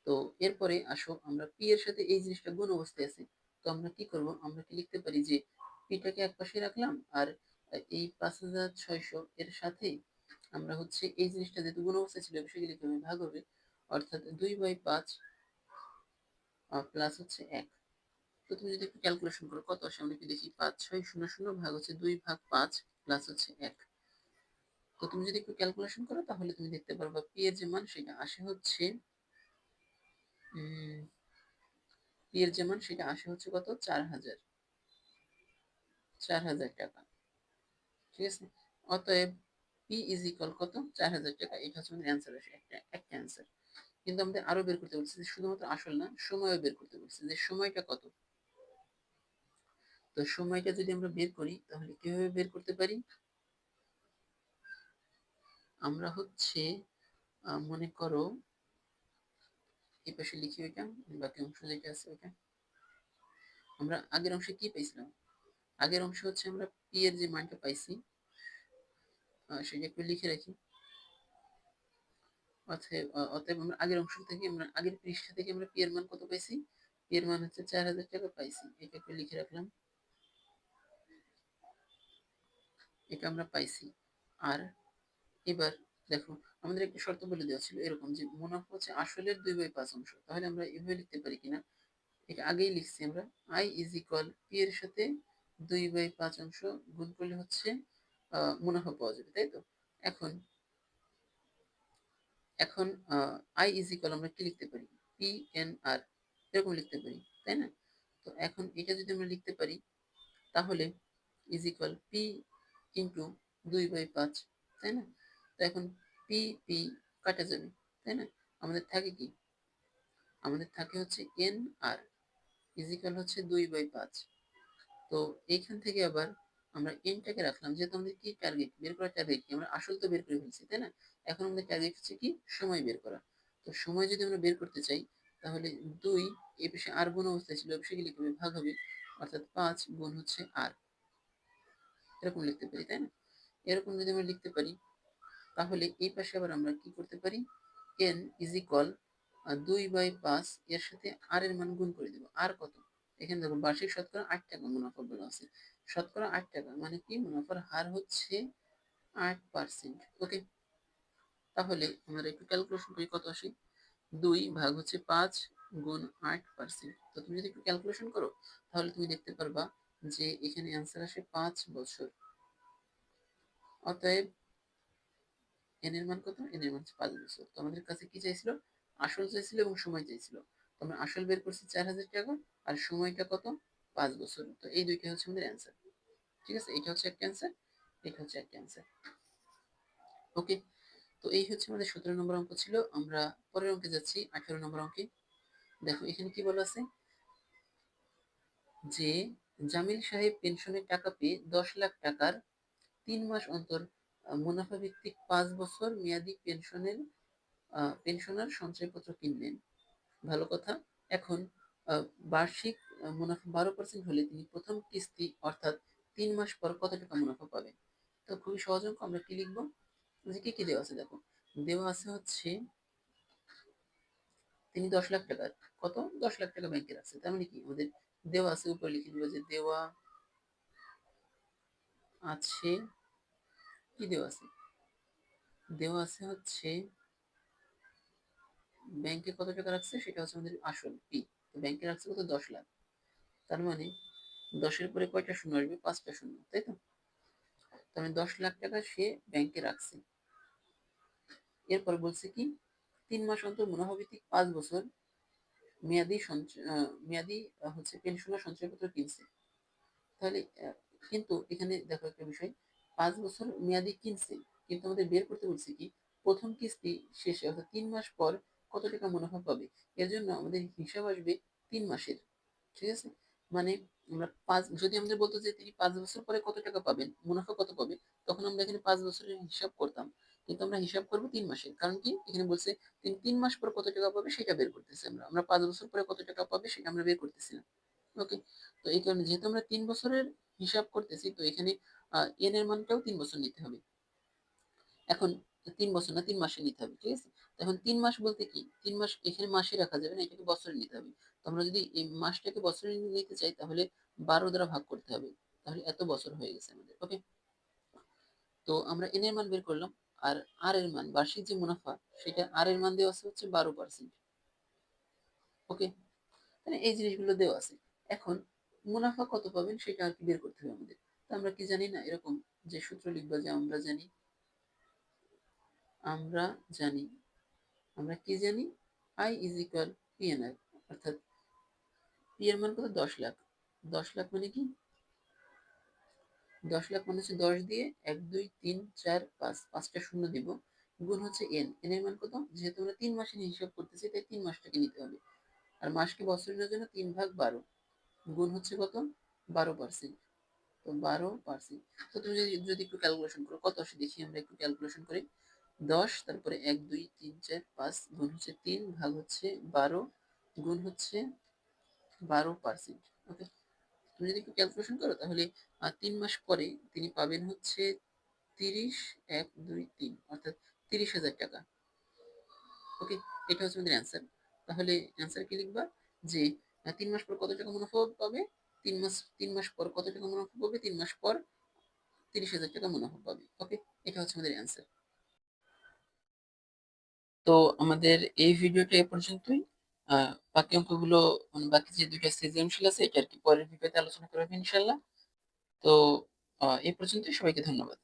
তো এরপরে আসো আমরা পি এর সাথে এই জিনিসটা গুণ অবস্থায় আছে, তো আমরা কি করব, আমরা কি লিখতে পারি যে পিটাকে এক পাশে রাখলাম, আর এই 5,600 এর সাথে আমরা হচ্ছে এই জিনিসটা যেহেতু গুণ অবস্থায় ছিল সেগুলি কিভাবে ভাগ হবে, অর্থাৎ 2/5 প্লাস হচ্ছে 1। তো তুমি যদি একটু ক্যালকুলেশন করো কত আসে, আমরা কি দেখি 5,600 ভাগ হচ্ছে 2/5 প্লাস হচ্ছে 1। তো তুমি যদি একটু ক্যালকুলেশন করো তাহলে তুমি দেখতে পারবা পি এর যে মান সেটা আসে হচ্ছে পি এর যে মান সেটা আসে হচ্ছে কত, 4,000 টাকা। ঠিক আছে। অতএব পি ইজ ইকুয়াল কত, 4,000 টাকা। এটা হচ্ছে আমাদের অ্যান্সার আসে, একটা অ্যান্সার। কিন্তু আমাদের আরো বের করতে বলছে যে শুধুমাত্র আসল না, সময়ও বের করতে বলছে যে সময়টা কত। তো সময়টা যদি আমরা বের করি তাহলে কিভাবে বের করতে পারি, আমরা হচ্ছে মনে করো এই পাশে লিখি ওইটা, বাকি অংশ যেটা আছে ওইটা। আমরা আগের অংশে কি পাইছিলাম, আগের অংশ হচ্ছে আমরা পি এর যে মানটা পাইছি সেটা একটু লিখে রাখি। অতএব আমরা আগের অংশ থেকে, আমরা আগের পৃষ্ঠা থেকে আমরা পি এর মান কত পাইছি, পি এর মান হচ্ছে 4,000 টাকা পাইছি। এটা একটু লিখে রাখলাম, এটা আমরা পাইছি। আর এবার দেখো আমাদের একটা শর্ত বলে দেওয়া ছিল এরকম যে মুনাফা হচ্ছে আসলের 2/5 অংশ, তাহলে আমরা এভাবে লিখতে পারি কিনা, এটা আগেই লিখছি আমরা, আই ইজ ইকুয়াল পি এর সাথে 2/5 অংশ গুণ করলে হচ্ছে মুনাফা পাওয়া যাবে, তাই তো? এখন এখন আই ইজ ইকুয়াল আমরা কি লিখতে পারি, পি এন আর, এরকম লিখতে পারি, তাই না? তো এখন এটা যদি আমরা লিখতে পারি তাহলে ইজ ইকুয়াল পি ইন্টু 2/5, তাই না? তো এখন পি পি কাটা যাবে, তাই না? আমাদের থাকে কি, আমাদের থাকে হচ্ছে এন আর ইজ ইকুয়াল হচ্ছে 2/5। তো এইখান থেকে আবার আমরা এনটাকে রাখলাম, যেহেতু আমাদের কি টার্গেট বের করার, টার্গেট কি, আমরা আসল তো বের করে ফেলছি, তাই না? এখন আমাদের টার্গেট হচ্ছে কি, সময় বের করা। তো সময় যদি আমরা বের করতে চাই তাহলে 2 এই পাশে আর গুণ অবস্থায় ছিল, সেগুলি কিভাবে ভাগ হবে, অর্থাৎ 5 গুণ হচ্ছে আর, এরকম লিখতে পারি, তাই না? এরকম যদি আমরা লিখতে পারি তাহলে এই পাশে আবার আমরা কি করতে পারি, এন ইজ ইকুয়াল 2/5 এর সাথে আর এর মান গুণ করে দিব। আর কত, এখানে দেখো বার্ষিক শতকরা 8 টাকা মুনাফা বলা আছে, শতকরা 8 টাকা মানে কি, মুনাফার হার হচ্ছে 8%। ওকে। তাহলে আমরা একটু ক্যালকুলেশন করি কত আসে, 2 ভাগ হচ্ছে 5 গুণ 8%। তো তুমি যদি একটু ক্যালকুলেশন করো তাহলে তুমি দেখতে পারবা যে এখানে অ্যান্সার আসে 5 বছর। অতএব এন এর মান কত, এন এর মান 5 বছর। তো আমাদের কাছে কি চাইছিল, আসল চাইছিল এবং সময় চাইছিল। তো আমরা আসল বের করছি 4,000 টাকা, আর সময়টা কত, 5 বছর। তো এই দুইটা হচ্ছে আমাদের অ্যান্সার। ঠিক আছে, এটা হচ্ছে একটা অ্যান্সার, এটা হচ্ছে একটা অ্যান্সার। ওকে। তো এই হচ্ছে আমাদের 17 নম্বর অঙ্ক ছিল। আমরা পরের অঙ্কে যাচ্ছি, 18 নম্বর অঙ্কে। দেখো এখানে কি বলা আছে যে জামিল সাহেব পেনশনের টাকা পেয়ে 10 লাখ টাকার 3 মাস অন্তর মুনাফা ভিত্তিক 5 বছর মেয়াদী পেনশনার সঞ্চয়পত্র কিনলেন। ভালো কথা। এখন বার্ষিক মুনাফা 12% হলে তিনি প্রথম কিস্তি অর্থাৎ 3 মাস পর কত টাকা মুনাফা পাবেন। তো খুবই সহজ অঙ্ক, আমরা কি লিখবো, যে কি কি দেওয়া আছে দেখো, দেওয়া আছে হচ্ছে তিনি 10 লাখ টাকার, কত, 10 লাখ টাকা ব্যাংকে রাখছে, তার মানে কি আমাদের দেওয়া আছে, উপরে লিখে দিব যে দেওয়া আছে, কি দেওয়া আছে? দেওয়া আছে হচ্ছে ব্যাংকে কত টাকা রাখছে সেটা হচ্ছে আমাদের আসল পি। তো ব্যাংকে রাখছে কত? 10 লাখ। তার মানে 10-এর পরে কয়টা শূন্য আসবে? 5টা শূন্য, তাই তো? তার মানে 10 লাখ টাকা সে ব্যাংকে রাখছে। এরপর বলছে কি 3 মাস অন্তর মুনাফাভিত্তিক 5 বছর মেয়াদি সঞ্চয় মেয়াদি হচ্ছে পেনশন বা সঞ্চয়পত্র কিনছে। তাহলে কিন্তু এখানে দেখো একটা বিষয়, 5 বছর মেয়াদি কিনছে, কিন্তু আমাদের বের করতে বলছে কি প্রথম কিস্তি শেষে অর্থাৎ 3 মাস পর কত টাকা মুনাফা পাবে। এর জন্য আমাদের হিসাব আসবে 3 মাসের। ঠিক আছে? মানে আমরা যদি আমাদের বলতো যে তিনি 5 বছর পরে কত টাকা পাবেন, মুনাফা কত পাবে, তখন আমরা এখানে 5 বছরের হিসাব করতাম। কিন্তু আমরা হিসাব করবো 3 মাসের, কারণ কি এখানে বলছে তিনি 3 মাস পর কত টাকা পাবে সেটা বের করতেছি। আমরা 5 বছর পরে কত টাকা পাবে সেটা আমরা বের করতেছি না। ওকে, তো এই কারণে যেহেতু আমরা 3 বছরের হিসাব করতেছি, তো এখানে এন এর মানটাও 3 বছর নিতে হবে। এখন 3 বছর না, 3 মাসে নিতে হবে। ঠিক আছে? তো এখন 3 মাস বলতে কি, 3 মাস এখানে মাসে রাখা যাবে না, এটাকে বছরে নিতে হবে। তো আমরা যদি এই মাসটাকে বছরে নিতে চাই তাহলে 12 দ্বারা ভাগ করতে হবে। তাহলে এত বছর হয়ে গেছে আমাদের। ওকে, তো আমরা এন এর মান বের করলাম। আর আর এর মান, বার্ষিক যে মুনাফা, সেটা আর এর মান দেওয়া আছে হচ্ছে 12%। ওকে, মানে এই জিনিসগুলো দেওয়া আছে। এখন মুনাফা কত পাবেন সেটা আর কি বের করতে হবে আমাদের। তো আমরা কি জানি না এরকম যে সূত্র লিখবা, যে আমরা জানি আমরা কি জানি, আই ইজ ইকুয়াল পিএনআর, অর্থাৎ পি এর মান কত? 10 লাখ। 10 লাখ মানে কি, 10 লাখ মানে হচ্ছে 10 দিয়ে 1 2 3 4 5, 5টা শূন্য দিব, গুণ হচ্ছে এন। এন এর মান কত? যেহেতু আমরা 3 মাসে হিসাব করতেছি তাই 3 মাসটাকে নিতে হবে। আর মাসকে বছরের জন্য 3/12, গুণ হচ্ছে কত? 12%। তো 12%। তো তুমি যদি একটু ক্যালকুলেশন করো কত আসে দেখি, আমরা একটু ক্যালকুলেশন করি। 10, তারপরে 1 2 3 4 5, গুণ হচ্ছে 3, ভাগ হচ্ছে 12, গুণ হচ্ছে 12%। ওকে, তুমি যদি একটু ক্যালকুলেশন করো তাহলে 3 মাস পরে তিনি পাবেন হচ্ছে 30, 1 2 3, অর্থাৎ 30,000 টাকা। ওকে, এটা হচ্ছে আমাদের অ্যান্সার। তাহলে অ্যান্সার কি লিখবা, যে 3 মাস পর কত টাকা মুনাফা পাবে, 3 মাস পর কত টাকা মুনাফা পাবে, 3 মাস পর 30,000 টাকা মুনাফা পাবে। ওকে, এটা হচ্ছে আমাদের অ্যান্সার। তো আমাদের এই ভিডিওটা এ পর্যন্তই। বাকি অঙ্কগুলো, মানে বাকি যে দুইটা সৃজনশীল আছে এটা আর কি পরের ভিডিওতে আলোচনা করবো ইনশাল্লাহ। তো এই পর্যন্তই, সবাইকে ধন্যবাদ।